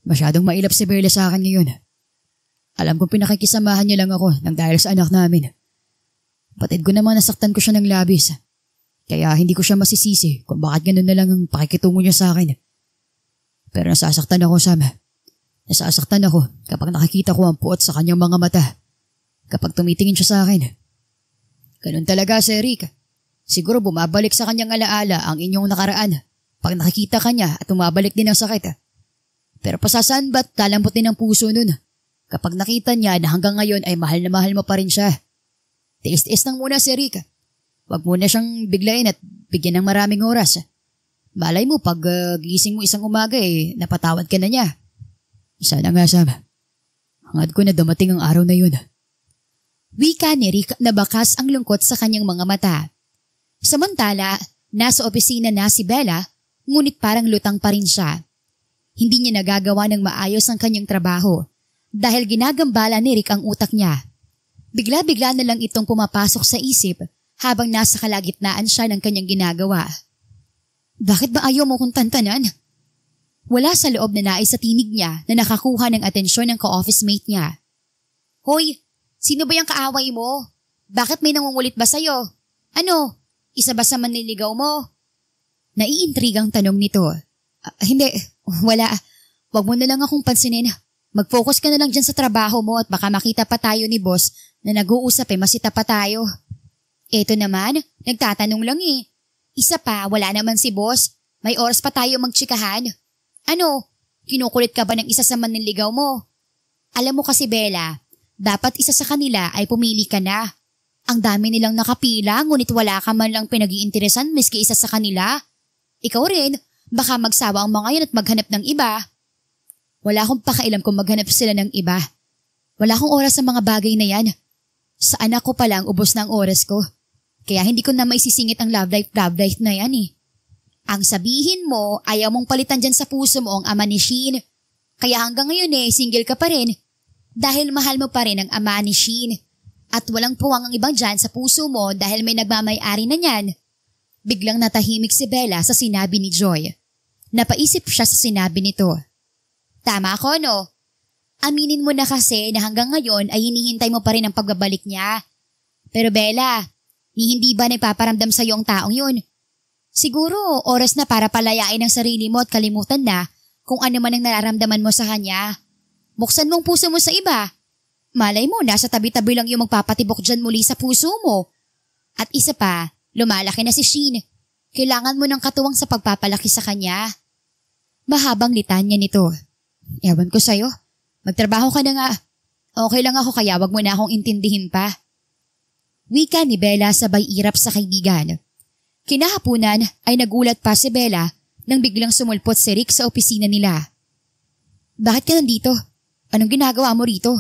Masyadong mailap si Bella sa akin ngayon. Alam kong pinakikisamahan niya lang ako nang dahil sa anak namin. Patid ko naman nasaktan ko siya ng labis. Kaya hindi ko siya masisisi kung bakit ganun na lang ang pakikitungo niya sa akin. Pero nasasaktan ako, Sam. Nasasaktan ako kapag nakikita ko ang puot sa kanyang mga mata. Kapag tumitingin siya sa akin. Ganun talaga, Sir Rick. Siguro bumabalik sa kanyang alaala ang inyong nakaraan. Pag nakikita ka niya at umabalik din ang sakit. Pero pasasaan ba't lalambot din ang puso nun? Kapag nakita niya na hanggang ngayon ay mahal na mahal mo pa rin siya. Tiis-tiis lang muna, Sir Rick. Huwag muna siyang biglayin at bigyan ng maraming oras. Malay mo pag gising mo isang umaga napatawad ka na niya. Sana nga, Sam. Hangad ko na dumating ang araw na yun. Wika ni Rick na bakas ang lungkot sa kanyang mga mata. Samantala, nasa opisina na si Bella, ngunit parang lutang pa rin siya. Hindi niya nagagawa ng maayos ang kanyang trabaho dahil ginagambala ni Rick ang utak niya. Bigla-bigla na lang itong pumapasok sa isip habang nasa kalagitnaan siya ng kanyang ginagawa. Bakit ba ayaw mo kong tantanan? Wala sa loob na nais sa tinig niya na nakakuha ng atensyon ng ka-office mate niya. Hoy, sino ba yung kaaway mo? Bakit may nangungulit ba sa'yo? Ano, isa ba sa manliligaw mo? Naiintrigang tanong nito. Hindi, wala. Wag mo na lang akong pansinin. Mag-focus ka na lang dyan sa trabaho mo at baka makita pa tayo ni boss na nag-uusap masita pa tayo. Eto naman, nagtatanong lang eh. Isa pa, wala naman si boss. May oras pa tayo magtsikahan. Ano, kinukulit ka ba ng isa sa manliligaw mo? Alam mo kasi Bella, dapat isa sa kanila ay pumili ka na. Ang dami nilang nakapila ngunit wala ka man lang pinag-iinteresan miski isa sa kanila. Ikaw rin, baka magsawa ang mga yan at maghanap ng iba. Wala akong pakailam kung maghanap sila ng iba. Wala akong oras sa mga bagay na yan. Sa anak ko pa lang ubos na ang oras ko. Kaya hindi ko na maisisingit ang love life na yan eh. Ang sabihin mo, ayaw mong palitan dyan sa puso mo ang ama ni Shin. Kaya hanggang ngayon single ka pa rin. Dahil mahal mo pa rin ang ama ni Shin. At walang puwang ang ibang dyan sa puso mo dahil may nagmamay-ari na niyan. Biglang natahimik si Bella sa sinabi ni Joy. Napaisip siya sa sinabi nito. Tama ako no? Aminin mo na kasi na hanggang ngayon ay hinihintay mo pa rin ang pagbabalik niya. Pero Bella, hindi ba nagpaparamdam sa'yo ang taong yun? Siguro oras na para palayain ang sarili mo at kalimutan na kung ano man ang nararamdaman mo sa kanya. Buksan mong puso mo sa iba. Malay mo, nasa tabi-tabi lang yung magpapatibok dyan muli sa puso mo. At isa pa, lumalaki na si Shin. Kailangan mo ng katuwang sa pagpapalaki sa kanya. Mahabang litanya nito. Ewan ko sa'yo. Magtrabaho ka na nga. Okay lang ako kaya wag mo na akong intindihin pa. Wika ni Bella sabay irap sa kaibigan. Kinahapunan ay nagulat pa si Bella nang biglang sumulpot si Rick sa opisina nila. Bakit ka nandito? Anong ginagawa mo rito?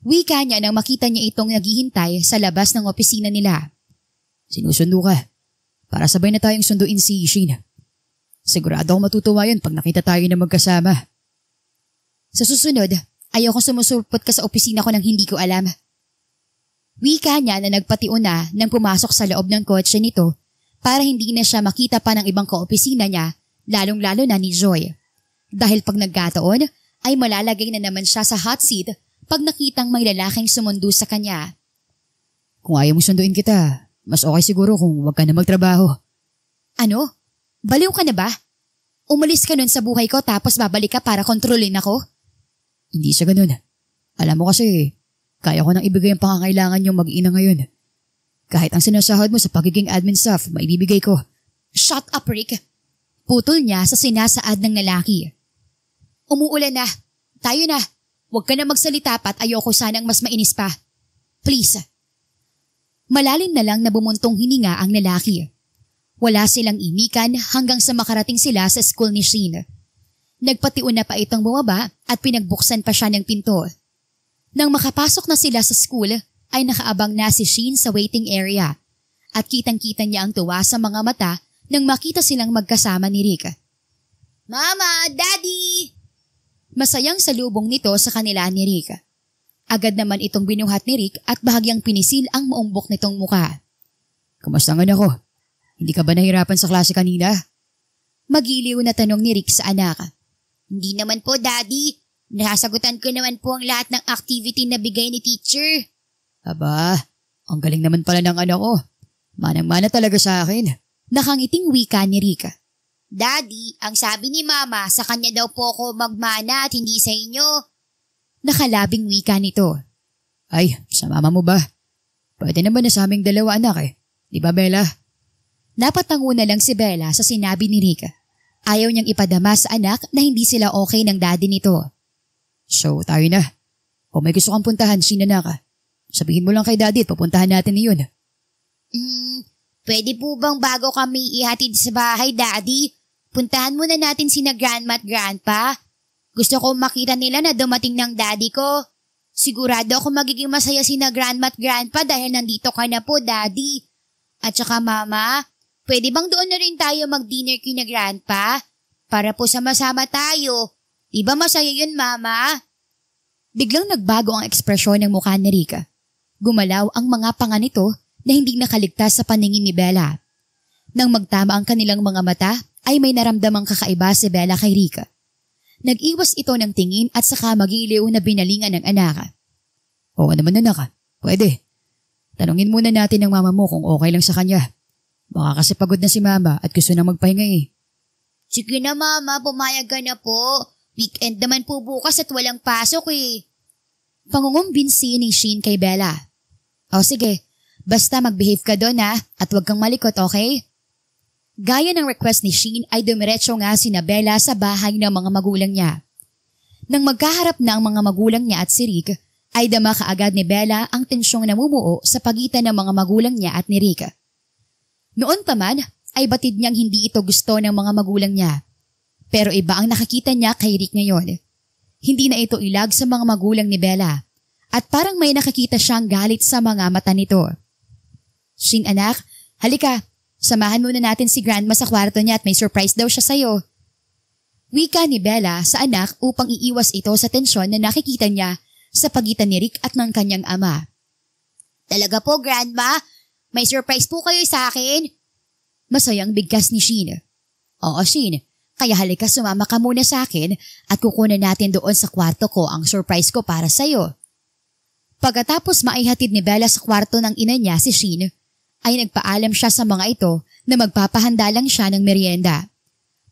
Wika niya nang makita niya itong naghihintay sa labas ng opisina nila. Sinusundo ka. Para sabay na tayong sunduin si Shin. Sigurado akong matutuwa yun pag nakita tayo na magkasama. Sa susunod, ayaw kong sumusulpot ka sa opisina ko nang hindi ko alam. Wika niya na nagpatiun na nang pumasok sa loob ng kotse nito para hindi na siya makita pa ng ibang kaopisina niya, lalong-lalo na ni Joy. Dahil pag nagkataon, ay malalagay na naman siya sa hot seat pag nakitang may lalaking sumundo sa kanya. Kung ayaw mong sunduin kita, mas okay siguro kung wag ka na magtrabaho. Ano? Baliw ka na ba? Umalis ka nun sa buhay ko tapos babalik ka para kontrolin ako? Hindi sa ganun. Alam mo kasi, kaya ko nang ibigay ang pangangailangan yung mag-ina ngayon. Kahit ang sinasahod mo sa pagiging admin staff, maibibigay ko. Shut up, Rick! Putol niya sa sinasaad ng lalaki. Umuulan na. Tayo na. Huwag ka na magsalita pa at ayoko sanang mas mainis pa. Please. Malalim na lang na bumuntong hininga ang lalaki. Wala silang imikan hanggang sa makarating sila sa school ni Shin. Nagpatiun na pa itong bumaba at pinagbuksan pa siya ng pinto. Nang makapasok na sila sa school, ay nakaabang na si Shin sa waiting area at kitang-kita niya ang tuwa sa mga mata nang makita silang magkasama ni Rick. Mama! Daddy! Masayang salubong nito sa kanila ni Rick. Agad naman itong binuhat ni Rick at bahagyang pinisil ang maumbok nitong muka. Kamusta nga ako? Hindi ka ba nahirapan sa klase kanina? Magiliw na tanong ni Rick sa anak. Hindi naman po, Daddy. Nasasagutan ko naman po ang lahat ng activity na bigay ni teacher. Aba, ang galing naman pala ng anak ko. Manang-mana talaga sa akin. Nakangiting wika ni Rick. Daddy, ang sabi ni Mama, sa kanya daw po ako magmana at hindi sa inyo. Nakalabing wika nito. Ay, sa mama mo ba? Pwede naman na sa aming dalawa anak Di ba, Bella? Napatango na lang si Bella sa sinabi ni Rick. Ayaw niyang ipadama sa anak na hindi sila okay ng daddy nito. So, tayo na. Kung may gusto kang puntahan, sinanak ka. Sabihin mo lang kay daddy at pupuntahan natin iyon. Pwede po bang bago kami ihatid sa bahay, Daddy? Puntahan muna natin sina grandma at grandpa. Gusto ko makita nila na dumating ng daddy ko. Sigurado ako magiging masaya sina grandma at grandpa dahil nandito ka na po, Daddy. At saka Mama, pwede bang doon na rin tayo mag-dinner kina grandpa? Para po sama-sama tayo. Di ba masaya yun, Mama? Biglang nagbago ang ekspresyon ng mukha ni Rick. Gumalaw ang mga panga nito na hindi nakaligtas sa paningin ni Bella. Nang magtama ang kanilang mga mata ay may naramdamang kakaiba si Bella kay Rick. Nag-iwas ito ng tingin at saka magiliw na binalingan ng anak. Oo naman anak, pwede. Tanungin muna natin ng mama mo kung okay lang sa kanya. Baka kasi pagod na si mama at gusto na magpahinga eh. Sige na mama, pumayag ka na po. Weekend naman po bukas at walang pasok eh. Pangungumbinsi ni Sheen kay Bella. O sige, basta mag-behave ka doon ha at huwag kang malikot, okay? Gaya ng request ni Sheen ay dumiretso nga sina Bella sa bahay ng mga magulang niya. Nang magkaharap na ang mga magulang niya at si Rick, ay dama kaagad ni Bella ang tensyong namumuo sa pagitan ng mga magulang niya at ni Rick. Noon pa man ay batid niyang hindi ito gusto ng mga magulang niya. Pero iba ang nakikita niya kay Rick ngayon. Hindi na ito ilag sa mga magulang ni Bella at parang may nakikita siyang galit sa mga mata nito. Shin anak, halika, samahan muna natin si Grandma sa kwarto niya at may surprise daw siya sa'yo. Wika ni Bella sa anak upang iiwas ito sa tensyon na nakikita niya sa pagitan ni Rick at ng kanyang ama. Talaga po, Grandma? May surprise po kayo sa akin? Masayang bigkas ni Shin. Oo, Shin. Kaya halika sumama ka muna sa akin at kukunan natin doon sa kwarto ko ang surprise ko para sa'yo. Pagkatapos maihatid ni Bella sa kwarto ng ina niya si Shin, ay nagpaalam siya sa mga ito na magpapahanda lang siya ng merienda.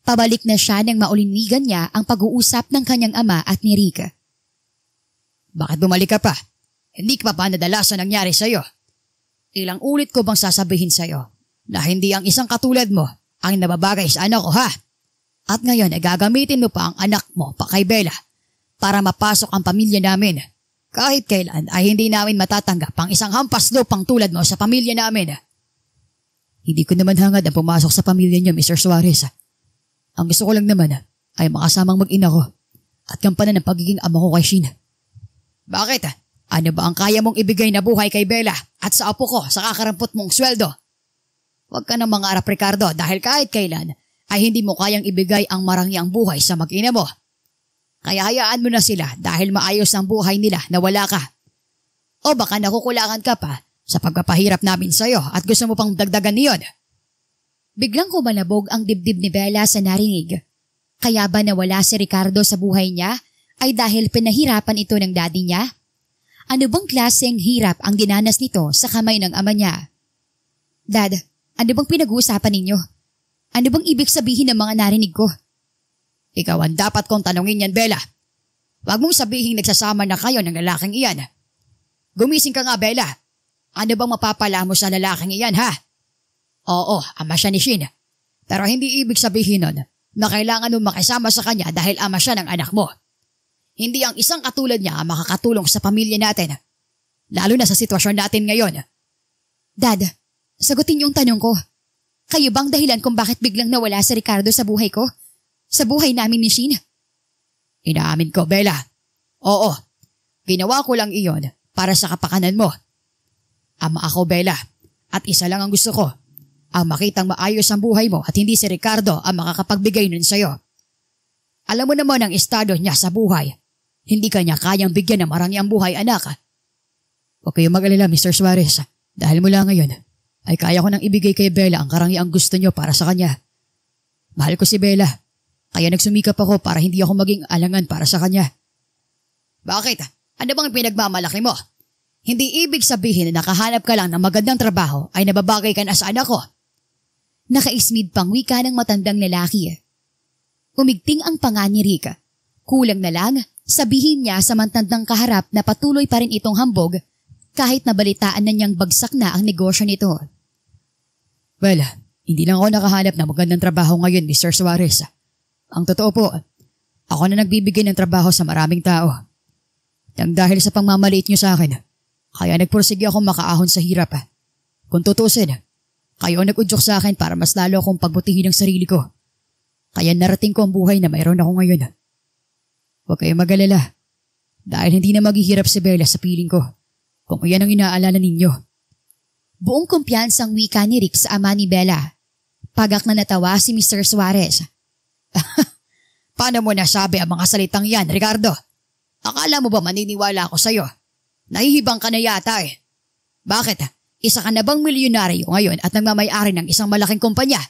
Pabalik na siya nang maulinwigan niya ang pag-uusap ng kanyang ama at ni Rick. Bakit bumalik ka pa? Hindi ka pa ba nadala sa nangyari sa'yo? Ilang ulit ko bang sasabihin sa'yo na hindi ang isang katulad mo ang nababagay sa anak ko ha? At ngayon ay gagamitin mo pa ang anak mo pa kay Bella para mapasok ang pamilya namin. Kahit kailan ay hindi namin matatanggap ang isang hampas lupang tulad mo sa pamilya namin. Hindi ko naman hangad ang pumasok sa pamilya niyo, Mr. Suarez. Ang gusto ko lang naman ay makasamang mag-ina ko at gampanan ng pagiging ama ko kay Shin. Bakit? Ano ba ang kaya mong ibigay na buhay kay Bella at sa apo ko sa kakarampot mong sweldo? Huwag ka nang mangarap, Ricardo, dahil kahit kailan ay hindi mo kayang ibigay ang marangyang buhay sa mag-ina mo. Kaya hayaan mo na sila dahil maayos ang buhay nila na wala ka. O baka nakukulangan ka pa sa pagpapahirap namin sa'yo at gusto mo pang dagdagan niyon. Biglang kumalabog ang dibdib ni Bella sa narinig. Kaya ba nawala si Ricardo sa buhay niya ay dahil pinahirapan ito ng daddy niya? Ano bang klaseng hirap ang dinanas nito sa kamay ng ama niya? Dad, ano bang pinag-uusapan ninyo? Ano bang ibig sabihin ng mga narinig ko? Ikaw ang dapat kong tanungin yan, Bella. Huwag mong sabihin nagsasama na kayo ng lalaking iyan. Gumising ka nga, Bella. Ano bang mapapala mo sa lalaking iyan, ha? Oo, ama siya ni Shin. Pero hindi ibig sabihin nun na kailangan mo makisama sa kanya dahil ama siya ng anak mo. Hindi ang isang katulad niya ang makakatulong sa pamilya natin. Lalo na sa sitwasyon natin ngayon. Dad, sagutin yung tanong ko. Kayo bang dahilan kung bakit biglang nawala si Ricardo sa buhay ko? Sa buhay namin ni Shin? Inaamin ko, Bella. Oo, ginawa ko lang iyon para sa kapakanan mo. Ama ako, Bella, at isa lang ang gusto ko. Ang makitang maayos ang buhay mo at hindi si Ricardo ang makakapagbigay nun sa'yo. Alam mo naman ang estado niya sa buhay. Hindi ka niya kayang bigyan ng marangyang buhay, anak. Huwag kayong mag-alala, Mr. Suarez. Dahil mula ngayon, ay kaya ko nang ibigay kay Bella ang karangyang gusto niyo para sa kanya. Mahal ko si Bella, kaya nagsumikap ako para hindi ako maging alangan para sa kanya. Bakit? Ano bang pinagmamalaki mo? Hindi ibig sabihin na nakahanap ka lang ng magandang trabaho ay nababagay ka na sa anak ko. Nakaismid pang wika ng matandang lalaki. Umigting ang panga ni Rick. Kulang na lang, sabihin niya sa matandang kaharap na patuloy pa rin itong hambog kahit nabalitaan na niyang bagsak na ang negosyo nito. Well, hindi lang ako nakahanap ng magandang trabaho ngayon, Mr. Suarez. Ang totoo po, ako na nagbibigay ng trabaho sa maraming tao. Nang dahil sa pangmamaliit niyo sa akin, kaya nagpursige ako makaahon sa hirap. Kung tutusin, kayo nag-udyok sa akin para mas lalo akong pagbutihin ang sarili ko. Kaya narating ko ang buhay na mayroon ako ngayon. Huwag kayong mag-alala, dahil hindi na maghihirap si Bella sa piling ko kung iyan ang inaalala ninyo. Buong kumpiyansang wika ni Rick sa ama ni Bella. Pagak na natawa si Mr. Suarez. Paano mo nasabi ang mga salitang yan, Ricardo? Akala mo ba maniniwala ako sa'yo? Nahihibang ka na yata eh. Bakit? Isa ka na bang milyonaryo ngayon at nagmamayari ng isang malaking kumpanya?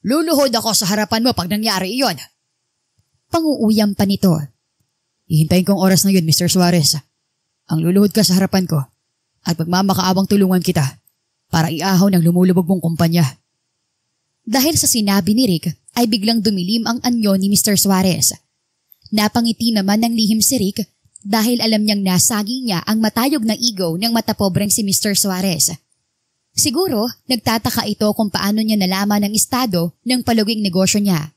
Luluhod ako sa harapan mo pag nangyari iyon. Panguuyam pa nito. Ihintayin kong oras na yun, Mr. Suarez. Ang luluhod ka sa harapan ko at magmamakaawang tulungan kita para iahaw ng lumulubog mong kumpanya. Dahil sa sinabi ni Rick ay biglang dumilim ang anyo ni Mr. Suarez. Napangiti naman ng lihim si Rick dahil alam niyang nasagi niya ang matayog na ego ng matapobreng si Mr. Suarez. Siguro nagtataka ito kung paano niya nalaman ang estado ng paluging negosyo niya.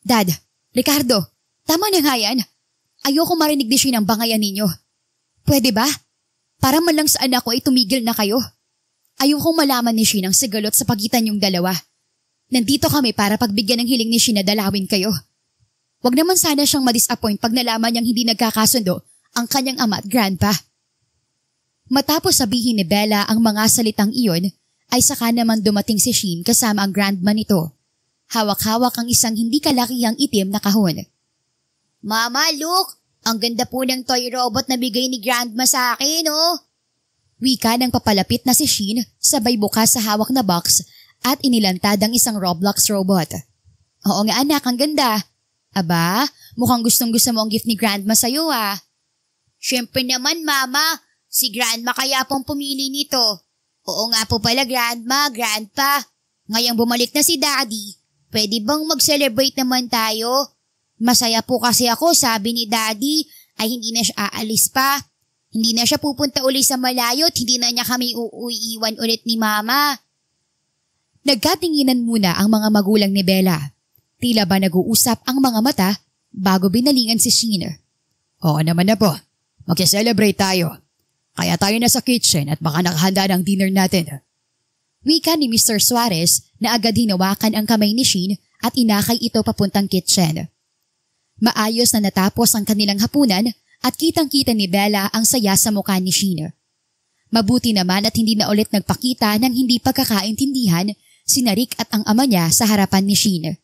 Dad, Ricardo, tama na nga yan. Ayoko marinig din siya ng bangayan ninyo. Pwede ba? Para man lang sa anak ko ay tumigil na kayo. Ayokong malaman ni Shin ang sigalot sa pagitan yung dalawa. Nandito kami para pagbigyan ng hiling ni Shin na dalawin kayo. Huwag naman sana siyang ma-disappoint pag nalaman niyang hindi nagkakasundo ang kanyang ama at grandpa. Matapos sabihin ni Bella ang mga salitang iyon, ay saka naman dumating si Shin kasama ang grandma nito. Hawak-hawak ang isang hindi kalakihang itim na kahon. Mama, look! Ang ganda po ng toy robot na bigay ni Grandma sa akin, oh! Wika ng papalapit na si Shin sabay bukas sa hawak na box at inilantad ang isang Roblox robot. Oo nga anak, ang ganda. Aba, mukhang gustong-gusto mo ang gift ni Grandma sa'yo ah. Siyempre naman, Mama. Si Grandma kaya pong pumili nito. Oo nga po pala, Grandma, Grandpa. Ngayong bumalik na si Daddy, pwede bang mag-celebrate naman tayo? Masaya po kasi ako, sabi ni Daddy, ay hindi na siya aalis pa. Hindi na siya pupunta uli sa malayo at hindi na niya kami uuiwan ulit ni Mama. Nagkatinginan muna ang mga magulang ni Bella. Tila ba nag-uusap ang mga mata bago binalingan si Shin. Oo naman na po, mag-celebrate tayo. Kaya tayo na sa kitchen at baka nakahanda ng dinner natin. Wika ni Mr. Suarez na agad hinawakan ang kamay ni Shin at inakay ito papuntang kitchen. Maayos na natapos ang kanilang hapunan at kitang-kita ni Bella ang saya sa mukha ni Shin. Mabuti naman at hindi na ulit nagpakita ng hindi pagkakaintindihan sina Rick at ang ama niya sa harapan ni Shin.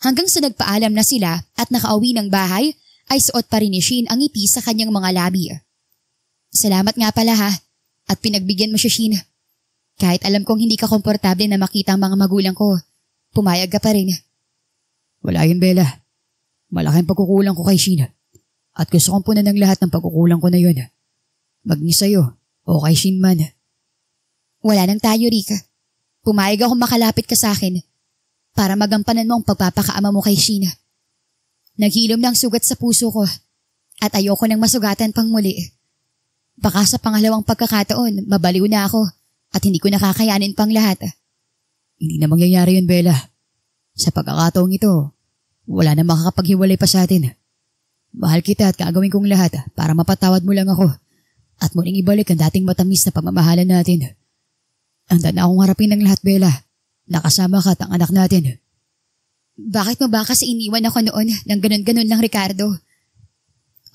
Hanggang sa nagpaalam na sila at nakauwi ng bahay ay suot pa rin ni Shin ang ngiti sa kanyang mga labi. Salamat nga pala ha at pinagbigyan mo siya Shin. Kahit alam kong hindi ka komportable na makita ang mga magulang ko, pumayag ka pa rin. Wala yun Bella. Malaking pagkukulang ko kay Shin. At gusto kong punan ng lahat ng pagkukulang ko na yun. Maging sa'yo o kay Shin man. Wala nang tayo, Rick. Pumayag ako makalapit ka sa akin para magampanan mo ang pagpapakaama mo kay Shin. Naghilom ng sugat sa puso ko at ayoko nang masugatan pang muli. Baka sa pangalawang pagkakataon, mabaliw na ako at hindi ko nakakayanin pang lahat. Hindi na mangyayari yun, Bella. Sa pagkakataong ito, wala na makakapaghiwalay pa sa atin. Mahal kita at gagawin kong lahat para mapatawad mo lang ako at muling ibalik ang dating matamis na pamamahalan natin. Handa na akong harapin ng lahat, Bella. Nakasama ka at ang anak natin. Bakit mo ba kasi iniwan ako noon ng ganun-ganun lang, Ricardo?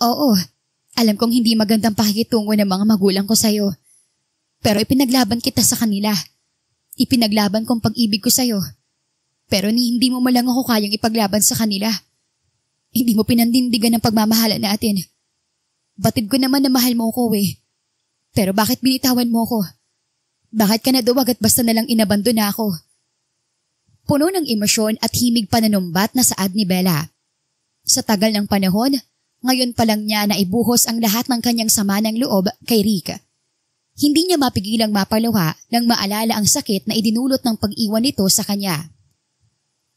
Oo, alam kong hindi magandang pakikitungo ng mga magulang ko sa'yo. Pero ipinaglaban kita sa kanila. Ipinaglaban kong pag-ibig ko sa'yo. Pero hindi mo malang ako kayang ipaglaban sa kanila. Hindi mo pinandindigan ang pagmamahalan natin. Batid ko naman na mahal mo ko eh. Pero bakit binitawan mo ko? Bakit ka naduwag at basta nalang inabando na ako? Puno ng emosyon at himig pananumbat na saad ni Bella. Sa tagal ng panahon, ngayon pa lang niya na ibuhos ang lahat ng kanyang sama ng loob kay Rick. Hindi niya mapigilang mapaluha nang maalala ang sakit na idinulot ng pag-iwan nito sa kanya.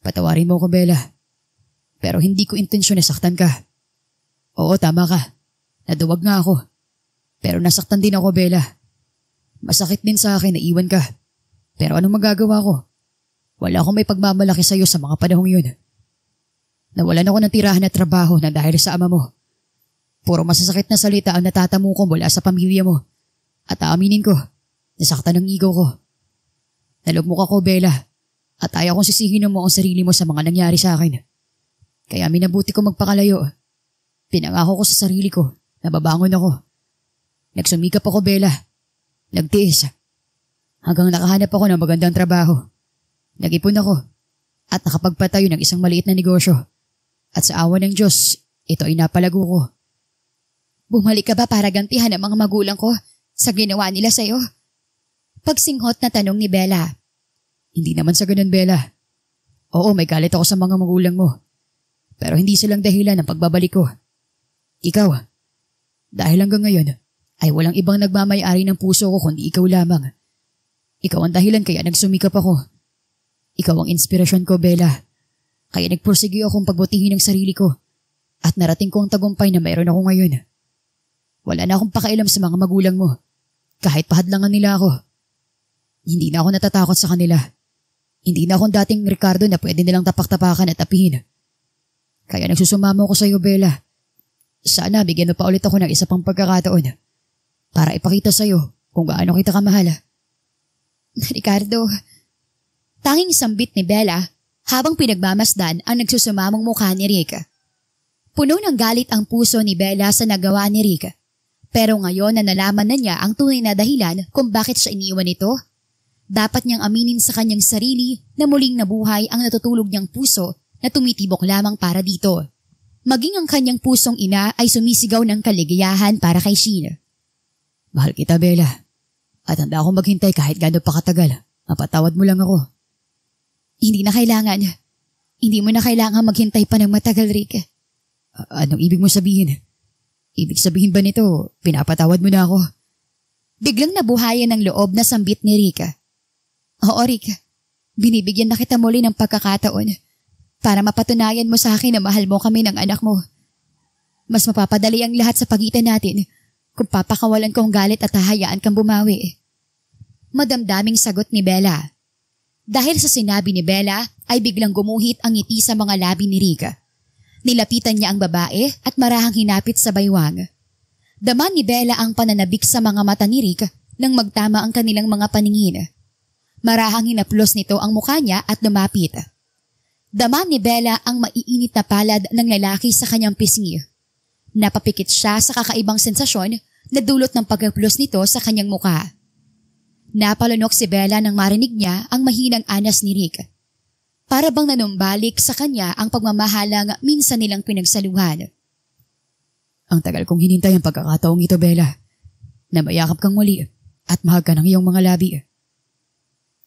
Patawarin mo ko, Bella. Pero hindi ko intensyon na saktan ka. Oo, tama ka. Naduwag nga ako. Pero nasaktan din ako, Bella. Masakit din sa akin na iwan ka. Pero anong magagawa ko? Wala akong may pagmamalaki sa iyo sa mga panahong yun. Nawalan ako ng tirahan at trabaho na dahil sa ama mo. Puro masasakit na salita ang natatamo ko mula sa pamilya mo. At aaminin ko, nasaktan ang ego ko. Nalugmok ako, Bella. At ayaw kong sisihin mo ang sarili mo sa mga nangyari sa akin. Kaya minabuti ko magpakalayo. Pinangako ko sa sarili ko na babangon ako. Nagsumikap ako, Bella. Nagtiis. Hanggang nakahanap ako ng magandang trabaho. Nag-ipon ako at nakapagpatayo ng isang maliit na negosyo. At sa awa ng Diyos, ito ay napalago ko. Bumalik ka ba para gantihan ang mga magulang ko sa ginawa nila sa'yo? Pagsinghot na tanong ni Bella. Hindi naman sa ganun, Bella. Oo, may galit ako sa mga magulang mo. Pero hindi silang dahilan ng pagbabalik ko. Ikaw, dahil hanggang ngayon, ay walang ibang nagmamay-ari ng puso ko kundi ikaw lamang. Ikaw ang dahilan kaya nagsumikap ako. Ikaw ang inspirasyon ko, Bella. Kaya nagpursige akong pagbutihin ng sarili ko at narating ko ang tagumpay na mayroon ako ngayon. Wala na akong pakialam sa mga magulang mo. Kahit pahadlangan nila ako. Hindi na ako natatakot sa kanila. Hindi na akong dating Ricardo na pwede nilang tapak-tapakan at tapihin. Kaya nagsusumamo ko sa iyo, Bella. Sana bigyan mo pa ulit ako ng isa pang pagkakataon para ipakita sa iyo kung gaano kita kamahal. Ricardo, tanging sambit ni Bella habang pinagmamasdan ang nagsusumamong mukha ni Rick. Puno ng galit ang puso ni Bella sa nagawa ni Rick. Pero ngayon na nalaman na niya ang tunay na dahilan kung bakit siya iniwan nito, dapat niyang aminin sa kanyang sarili na muling nabuhay ang natutulog niyang puso na tumitibok lamang para dito. Maging ang kanyang pusong ina ay sumisigaw ng kaligayahan para kay Sheen. Mahal kita, Bella. At handa akong maghintay kahit gaano pa katagal. Mapatawad mo lang ako. Hindi na kailangan. Hindi mo na kailangan maghintay pa ng matagal, Rick. Anong ibig mo sabihin? Ibig sabihin ba nito, pinapatawad mo na ako? Biglang nabuhayan ng loob na sambit ni Rick. Oo, Rick. Binibigyan na kita muli ng pagkakataon para mapatunayan mo sa akin na mahal mo kami ng anak mo. Mas mapapadali ang lahat sa pagitan natin kung papakawalan ko ang galit at hahayaan kang bumawi. Madamdaming sagot ni Bella. Dahil sa sinabi ni Bella ay biglang gumuhit ang ngiti sa mga labi ni Rick. Nilapitan niya ang babae at marahang hinapit sa baywang. Dama ni Bella ang pananabik sa mga mata ni Rick nang magtama ang kanilang mga paningin. Marahang hinaplos nito ang mukha niya at lumapit. Dama ni Bella ang maiinit na palad ng lalaki sa kanyang pisngi. Napapikit siya sa kakaibang sensasyon na dulot ng pagkaplos nito sa kanyang mukha. Napalunok si Bella nang marinig niya ang mahinang anas ni Rick. Para bang nanumbalik sa kanya ang pagmamahalang minsan nilang pinagsaluhan. Ang tagal kong hinintay ang pagkakataong ito, Bella. Na mayakap kang muli at mahal ka ng iyong mga labi.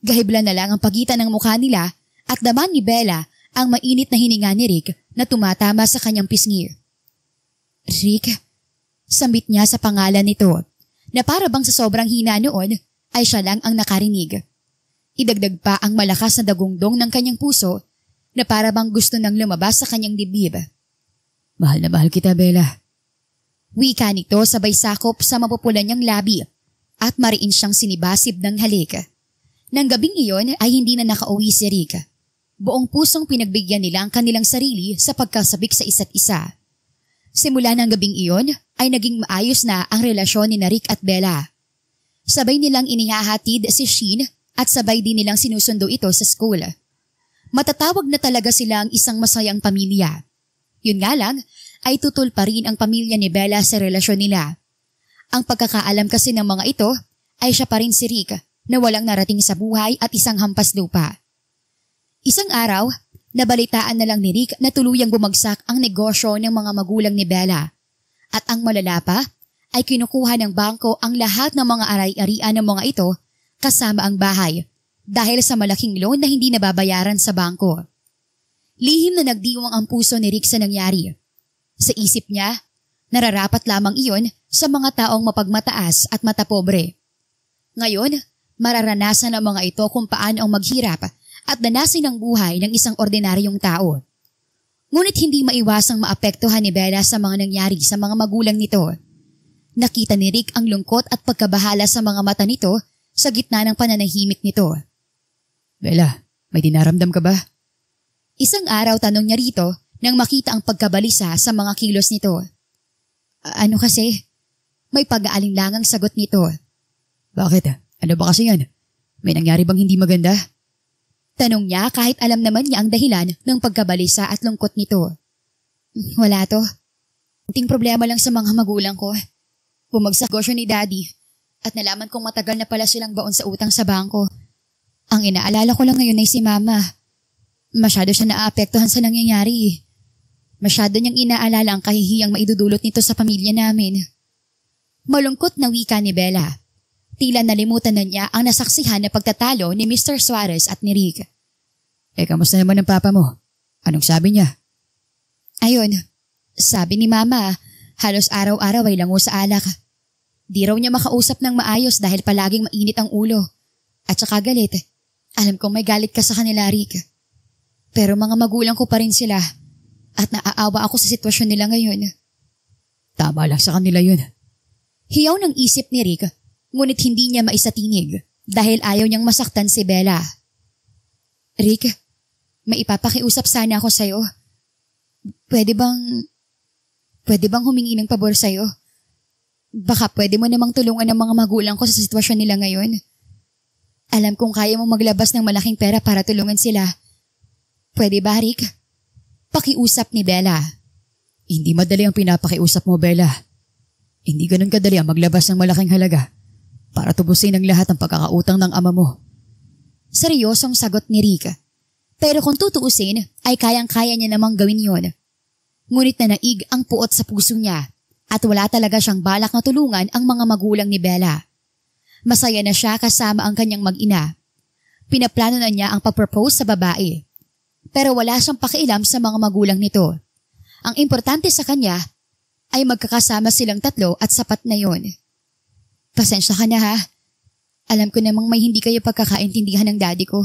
Gahibla na lang ang pagitan ng mukha nila at daman ni Bella ang mainit na hininga ni Rick na tumatama sa kanyang pisngi. Rick, sambit niya sa pangalan nito na para bang sa sobrang hina noon ay siya lang ang nakarinig. Idagdag pa ang malakas na dagungdong ng kanyang puso na para bang gusto nang lumabas sa kanyang dibdib. Mahal na mahal kita, Bella. Wika nito sabay sakop sa mapupulan niyang labi at mariin siyang sinibasib ng halik. Nang gabing iyon ay hindi na nakauwi si Rick. Buong pusong pinagbigyan nila ang kanilang sarili sa pagkasabik sa isa't isa. Simula ng gabing iyon ay naging maayos na ang relasyon ni Rick at Bella. Sabay nilang inihahatid si Sheen at sabay din nilang sinusundo ito sa school. Matatawag na talaga silang isang masayang pamilya. Yun nga lang ay tutol pa rin ang pamilya ni Bella sa relasyon nila. Ang pagkakaalam kasi ng mga ito ay siya pa rin si Rick na walang narating sa buhay at isang hampas lupa. Isang araw, nabalitaan na lang ni Rick na tuluyang bumagsak ang negosyo ng mga magulang ni Bella. At ang malala pa ay kinukuha ng bangko ang lahat ng mga aray-arian ng mga ito kasama ang bahay dahil sa malaking loan na hindi nababayaran sa bangko. Lihim na nagdiwang ang puso ni Rick sa nangyari. Sa isip niya, nararapat lamang iyon sa mga taong mapagmataas at matapobre. Ngayon, mararanasan ng mga ito kung paano ang maghirap at danasin ang buhay ng isang ordinaryong tao. Ngunit hindi maiwasang maapektuhan ni Bella sa mga nangyari sa mga magulang nito. Nakita ni Rick ang lungkot at pagkabahala sa mga mata nito sa gitna ng pananahimik nito. Bella, may dinaramdam ka ba? Isang araw tanong niya rito nang makita ang pagkabalisa sa mga kilos nito. Ano kasi? May pag-aalinlangang sagot nito. Bakit? Ano ba kasi yan? May nangyari bang hindi maganda? Tanong niya kahit alam naman niya ang dahilan ng pagkabalisa at lungkot nito. Wala to. Kunting problema lang sa mga magulang ko. Bumagsak negosyo ni Daddy at nalaman kong matagal na pala silang baon sa utang sa bangko. Ang inaalala ko lang ngayon ay si Mama. Masyado siya naapektuhan sa nangyayari. Masyado niyang inaalala ang kahihiyang maidudulot nito sa pamilya namin. Malungkot na wika ni Bella. Tila nalimutan na niya ang nasaksihan na pagtatalo ni Mr. Suarez at ni Rick. Kamusta naman ang papa mo? Anong sabi niya? Ayun, sabi ni Mama, halos araw-araw ay lango sa alak. Di raw niya makausap ng maayos dahil palaging mainit ang ulo. At saka galit. Alam kong may galit ka sa kanila, Rick. Pero mga magulang ko pa rin sila. At naaawa ako sa sitwasyon nila ngayon. Tama lang sa kanila yun. Hiyaw ng isip ni Rick, ngunit hindi niya maisatinig dahil ayaw niyang masaktan si Bella. Rick, may ipapakiusap sana ako sa'yo. Pwede bang humingi ng pabor sa'yo? Baka pwede mo namang tulungan ng mga magulang ko sa sitwasyon nila ngayon. Alam kong kaya mo maglabas ng malaking pera para tulungan sila. Pwede ba, Rick? Pakiusap ni Bella. Hindi madali ang pinapakiusap mo, Bella. Hindi ganun kadali ang maglabas ng malaking halaga para tubusin ang lahat ng pagkakautang ng ama mo. Seryosong sagot ni Rick. Pero kung tutuusin, ay kayang-kaya niya namang gawin yon. Ngunit nanaig ang puot sa puso niya at wala talaga siyang balak na tulungan ang mga magulang ni Bella. Masaya na siya kasama ang kanyang mag-ina. Pinaplano na niya ang pag-propose sa babae. Pero wala siyang pakialam sa mga magulang nito. Ang importante sa kanya ay magkakasama silang tatlo at sapat na yon. Pasensya ka na ha. Alam ko namang may hindi kayo pagkakaintindihan ng daddy ko.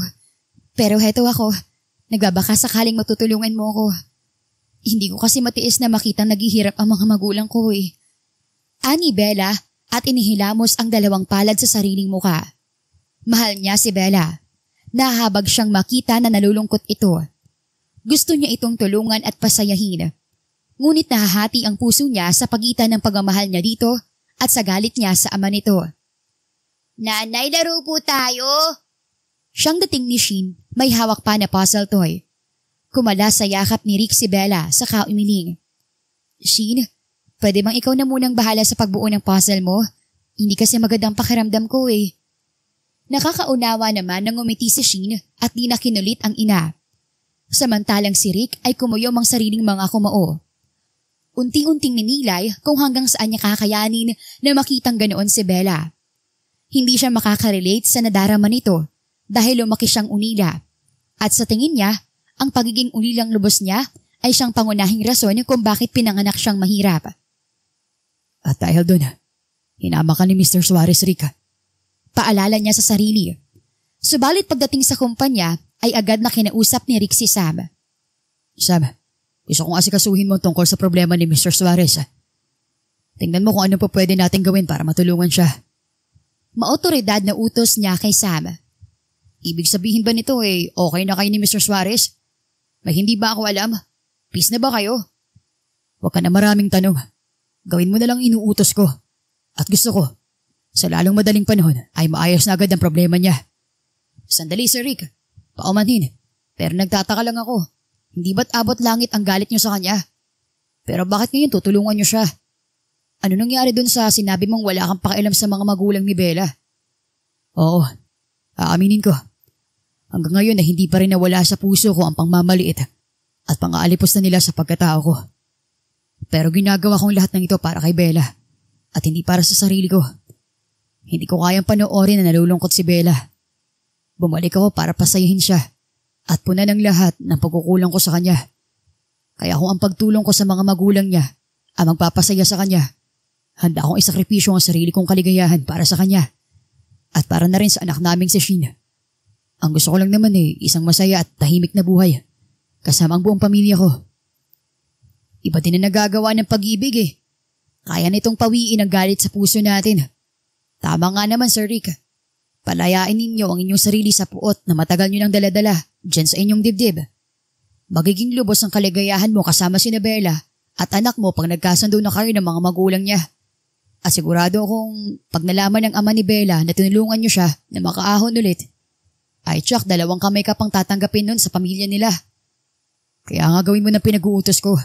Pero heto ako, nagbabaka sakaling matutulungan mo ko. Hindi ko kasi matiis na makitang naghihirap ang mga magulang ko eh. Ani Bella at inihilamos ang dalawang palad sa sariling muka. Mahal niya si Bella. Nahabag siyang makita na nalulungkot ito. Gusto niya itong tulungan at pasayahin. Ngunit nahahati ang puso niya sa pagitan ng pagmamahal niya dito at sa galit niya sa ama nito. Nanay, laro po tayo. Siyang dating ni Shin, may hawak pa na puzzle toy. Kumala sa yakap ni Rick si Bella saka umiling. Shin, pwede bang ikaw na munang bahala sa pagbuo ng puzzle mo? Hindi kasi magandang pakiramdam ko eh. Nakakaunawa naman nang umiti si Shin at di na kinulit ang ina. Samantalang si Rick ay kumuyom ang sariling mga kumao. Unti-unting ninilay kung hanggang saan niya kakayanin na makitang ganoon si Bella. Hindi siya makakarelate sa nadarama nito dahil lumaki siyang unila. At sa tingin niya, ang pagiging unilang lubos niya ay siyang pangunahing rason kung bakit pinanganak siyang mahirap. At dahil doon, hinama ka ni Mr. Suarez, Rick. Paalala niya sa sarili. Subalit pagdating sa kumpanya ay agad na kinausap ni Rick si Sam. Sam, gusto kong asikasuhin mo tungkol sa problema ni Mr. Suarez. Tingnan mo kung ano pa pwede natin gawin para matulungan siya. Maotoridad na utos niya kay Sam. Ibig sabihin ba nito okay na kayo ni Mr. Suarez? May hindi ba ako alam? Peace na ba kayo? Huwag ka na maraming tanong. Gawin mo na lang inuutos ko. At gusto ko, sa lalong madaling panahon ay maayos na agad ang problema niya. Sandali, Sir Rick. Paumanhin. Pero nagtataka lang ako. Hindi ba't abot langit ang galit niyo sa kanya? Pero bakit ngayon tutulungan niyo siya? Ano nangyari dun sa sinabi mong wala kang pakialam sa mga magulang ni Bella? Oo, aaminin ko. Hanggang ngayon ay hindi pa rin nawala sa puso ko ang pangmamaliit at pang-aalipos na nila sa pagkatao ko. Pero ginagawa kong lahat ng ito para kay Bella at hindi para sa sarili ko. Hindi ko kayang panoorin na nalulungkot si Bella. Bumalik ako para pasayahin siya at punan ng lahat ng pagkukulang ko sa kanya. Kaya kung ang pagtulong ko sa mga magulang niya ang magpapasaya sa kanya, handa akong isakripisyo ang sarili kong kaligayahan para sa kanya at para na rin sa anak naming si Shin. Ang gusto ko lang naman isang masaya at tahimik na buhay kasama ang buong pamilya ko. Iba din na nagagawa ng pag-ibig Kaya nitong pawiin ang galit sa puso natin. Tama nga naman, Sir Rick. Palayain ninyo ang inyong sarili sa puot na matagal nyo nang daladala dyan sa inyong dibdib. Magiging lubos ang kaligayahan mo kasama si Bella at anak mo pag nagkasundo na kayo ng mga magulang niya. Asigurado kung pag nalaman ng ama ni Bella na tinulungan niyo siya na makaahon ulit, ay tsak 2 kamay ka pang tatanggapin nun sa pamilya nila. Kaya nga gawin mo ng pinag-uutos ko.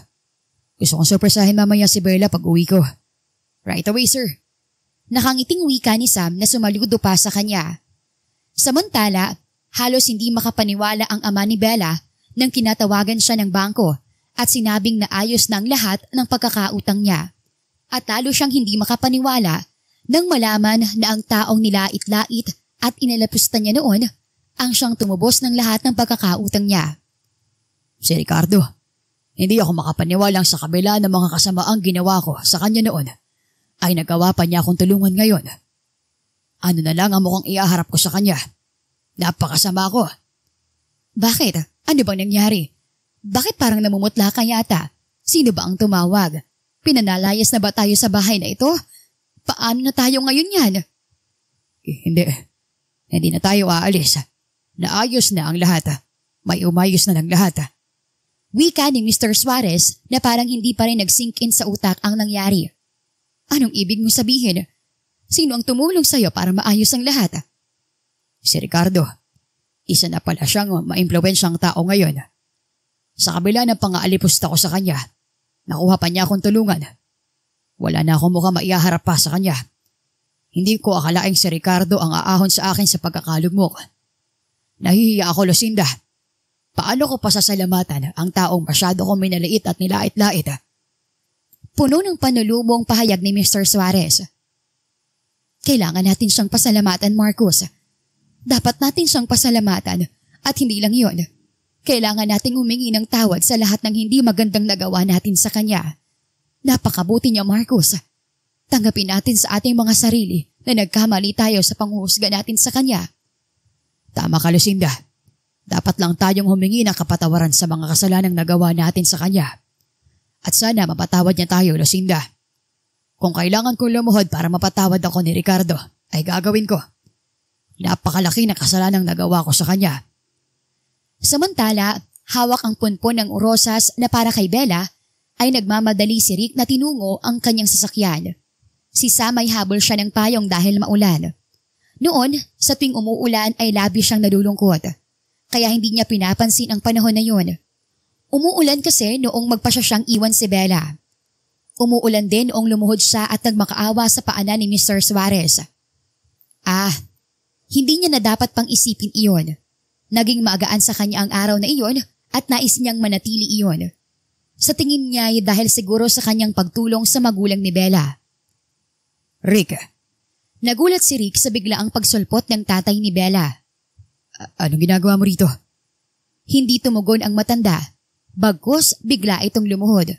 Gusto kong surpresahin mamaya si Bella pag uwi ko. Right away, sir. Nakangiting wika ni Sam na sumaludo pa sa kanya. Samantala, halos hindi makapaniwala ang ama ni Bella nang kinatawagan siya ng bangko at sinabing na ayos na ang lahat ng pagkakautang niya. At lalo siyang hindi makapaniwala nang malaman na ang taong nilait-lait at inalapusta niya noon ang siyang tumubos ng lahat ng pagkakautang niya. Si Ricardo, hindi ako makapaniwalang sa kabila ng mga kasamaang ginawa ko sa kanya noon, ay nagawa pa niya akong tulungan ngayon. Ano na lang ang mukhang iaharap ko sa kanya? Napakasama ko. Bakit? Ano bang nangyari? Bakit parang namumutla ka yata? Sino ba ang tumawag? Pinanalayas na ba tayo sa bahay na ito? Paano na tayo ngayon yan? Hindi. Hindi na tayo aalis. Naayos na ang lahat. May umayos na ng lahat. Wika ni Mr. Suarez na parang hindi pa rin nag-sink in sa utak ang nangyari. Anong ibig mo sabihin? Sino ang tumulong sa'yo para maayos ang lahat? Si Ricardo. Isa na pala siyang maimpluwensyang tao ngayon. Sa kabila ng pang-aalipusta ko sa kanya, nakuha pa niya akong tulungan. Wala na akong mukhang maiharap pa sa kanya. Hindi ko akalaing si Ricardo ang aahon sa akin sa pagkakalugmok. Nahihiya ako, Lucinda. Paano ko pasasalamatan ang taong masyado kong minaliit at nilait-lait? Puno ng panulumong pahayag ni Mr. Suarez. Kailangan natin siyang pasalamatan, Marcos. Dapat natin siyang pasalamatan at hindi lang yon. Kailangan nating humingi ng tawad sa lahat ng hindi magandang nagawa natin sa kanya. Napakabuti niya, Marcos. Tanggapin natin sa ating mga sarili na nagkamali tayo sa panghuhusga natin sa kanya. Tama ka, Lucinda. Dapat lang tayong humingi ng kapatawaran sa mga kasalanang nagawa natin sa kanya. At sana mapatawad niya tayo, Lucinda. Kung kailangan kong lumuhod para mapatawad ako ni Ricardo, ay gagawin ko. Napakalaki na kasalanang nagawa ko sa kanya. Samantala, hawak ang punpon ng urosas na para kay Bella, ay nagmamadali si Rick na tinungo ang kanyang sasakyan. Si Sam ay habol siya ng payong dahil maulan. Noon, sa tuwing umuulan ay labis siyang nalulungkot. Kaya hindi niya pinapansin ang panahon na yun. Umuulan kasi noong magpasya siyang iwan si Bella. Umuulan din noong lumuhod siya at nagmakaawa sa paanan ni Mr. Suarez. Hindi niya na dapat pang isipin iyon. Naging maagaan sa kanya ang araw na iyon at nais niyang manatili iyon. Sa tingin niya ay dahil siguro sa kanyang pagtulong sa magulang ni Bella. Rick. Nagulat si Rick sa biglaang pagsulpot ng tatay ni Bella. Anong ginagawa mo rito? Hindi tumugon ang matanda. Bagkus bigla itong lumuhod.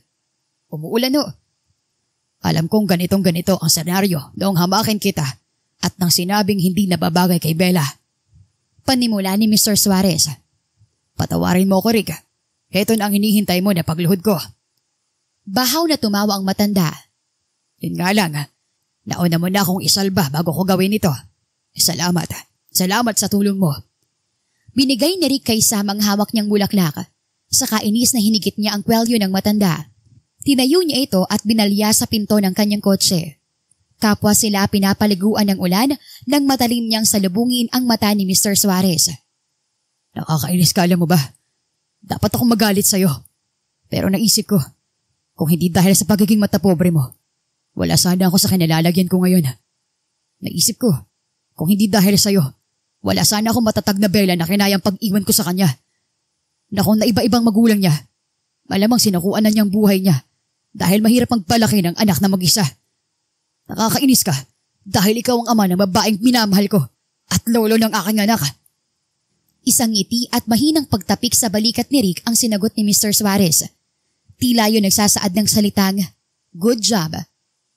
Umuulan no. Alam kong ganitong-ganito ang senaryo noong hamakin kita at nang sinabing hindi nababagay kay Bella. Panimula ni Mr. Suarez. Patawarin mo ko, Rick. Heto na ang hinihintay mo na pagluhod ko. Bahaw na tumawa ang matanda. Yun nga lang, nauna mo na akong isalba bago ko gawin ito. Salamat. Salamat sa tulong mo. Binigay ni Rick kay Sam ang hawak niyang bulaklak. Sa kainis na hinigit niya ang kwelyo ng matanda. Tinayo niya ito at binalya sa pinto ng kanyang kotse. Kapwa sila pinapaliguan ng ulan nang matalim niyang salubungin ang mata ni Mr. Suarez. Nakakainis ka, alam mo ba? Dapat akong magalit sa'yo. Pero naisip ko, kung hindi dahil sa pagiging matapobre mo, wala sana ako sa kinalalagyan ko ngayon. Naisip ko, kung hindi dahil sa'yo, wala sana akong matatag na Bella na kinayang pag-iwan ko sa kanya. Na kung na iba-ibang magulang niya, malamang sinukuan na niyang buhay niya dahil mahirap magpalaki ng anak na mag-isa. Nakakainis ka dahil ikaw ang ama ng babaeng minamahal ko at lolo ng aking anak. Isang ngiti at mahinang pagtapik sa balikat ni Rick ang sinagot ni Mr. Suarez. Tila yun nagsasaad ng salitang, "Good job,"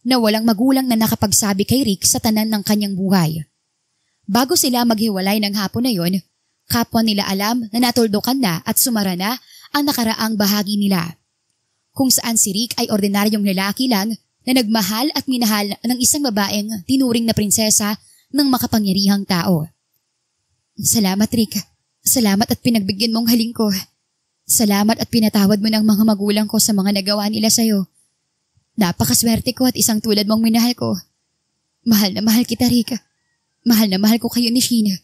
na walang magulang na nakapagsabi kay Rick sa tanan ng kanyang buhay. Bago sila maghiwalay ng hapon na yon, kapwa nila alam na natuldukan na at sumara na ang nakaraang bahagi nila. Kung saan si Rick ay ordinaryong lalaki lang na nagmahal at minahal ng isang babaeng tinuring na prinsesa ng makapangyarihang tao. Salamat, Rick. Salamat at pinagbigyan mong haling ko. Salamat at pinatawad mo ng mga magulang ko sa mga nagawa nila sa'yo. Napakaswerte ko at isang tulad mong minahal ko. Mahal na mahal kita, Rick. Mahal na mahal ko kayo ni Sheena.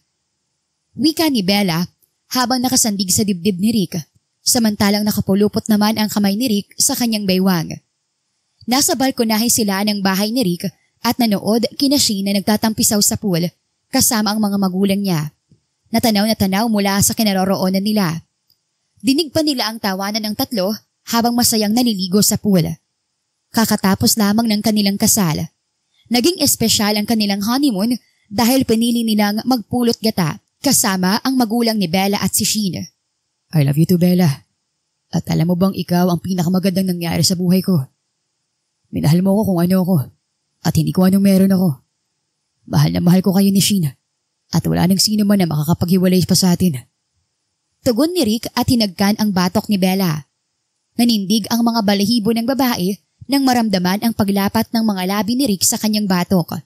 Wika ni Bella habang nakasandig sa dibdib ni Rick, samantalang nakapulupot naman ang kamay ni Rick sa kanyang baywang. Nasa balkonahe sila ng bahay ni Rick at nanood kina Sheena na nagtatampisaw sa pool kasama ang mga magulang niya. Natanaw na tanaw mula sa kinaroroonan nila. Dinig pa nila ang tawanan ng tatlo habang masayang naliligo sa pool. Kakatapos lamang ng kanilang kasal. Naging espesyal ang kanilang honeymoon dahil pinili nilang magpulot gata kasama ang magulang ni Bella at si Sheen. I love you too, Bella. At alam mo bang ikaw ang pinakamagandang nangyari sa buhay ko? Minahal mo ko kung ano ako at hindi ko anong meron ako. Mahal na mahal ko kayo ni Sheen at wala nang sino man na makakapaghiwalay pa sa atin. Tugon ni Rick at hinagkan ang batok ni Bella. Nanindig ang mga balahibo ng babae nang maramdaman ang paglapat ng mga labi ni Rick sa kanyang batok.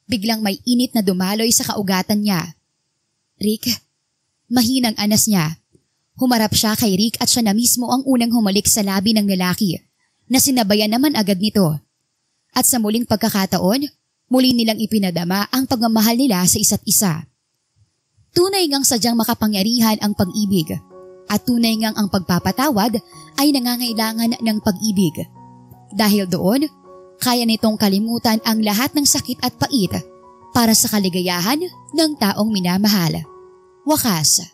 Biglang may init na dumaloy sa kaugatan niya. Rick, mahinang anas niya. Humarap siya kay Rick at siya na mismo ang unang humalik sa labi ng lalaki na sinabayan naman agad nito. At sa muling pagkakataon, muli nilang ipinadama ang pagmamahal nila sa isa't isa. Tunay ngang sadyang makapangyarihan ang pag-ibig at tunay ngang ang pagpapatawad ay nangangailangan ng pag-ibig. Dahil doon, kaya nitong kalimutan ang lahat ng sakit at pait para sa kaligayahan ng taong minamahal. Wakas.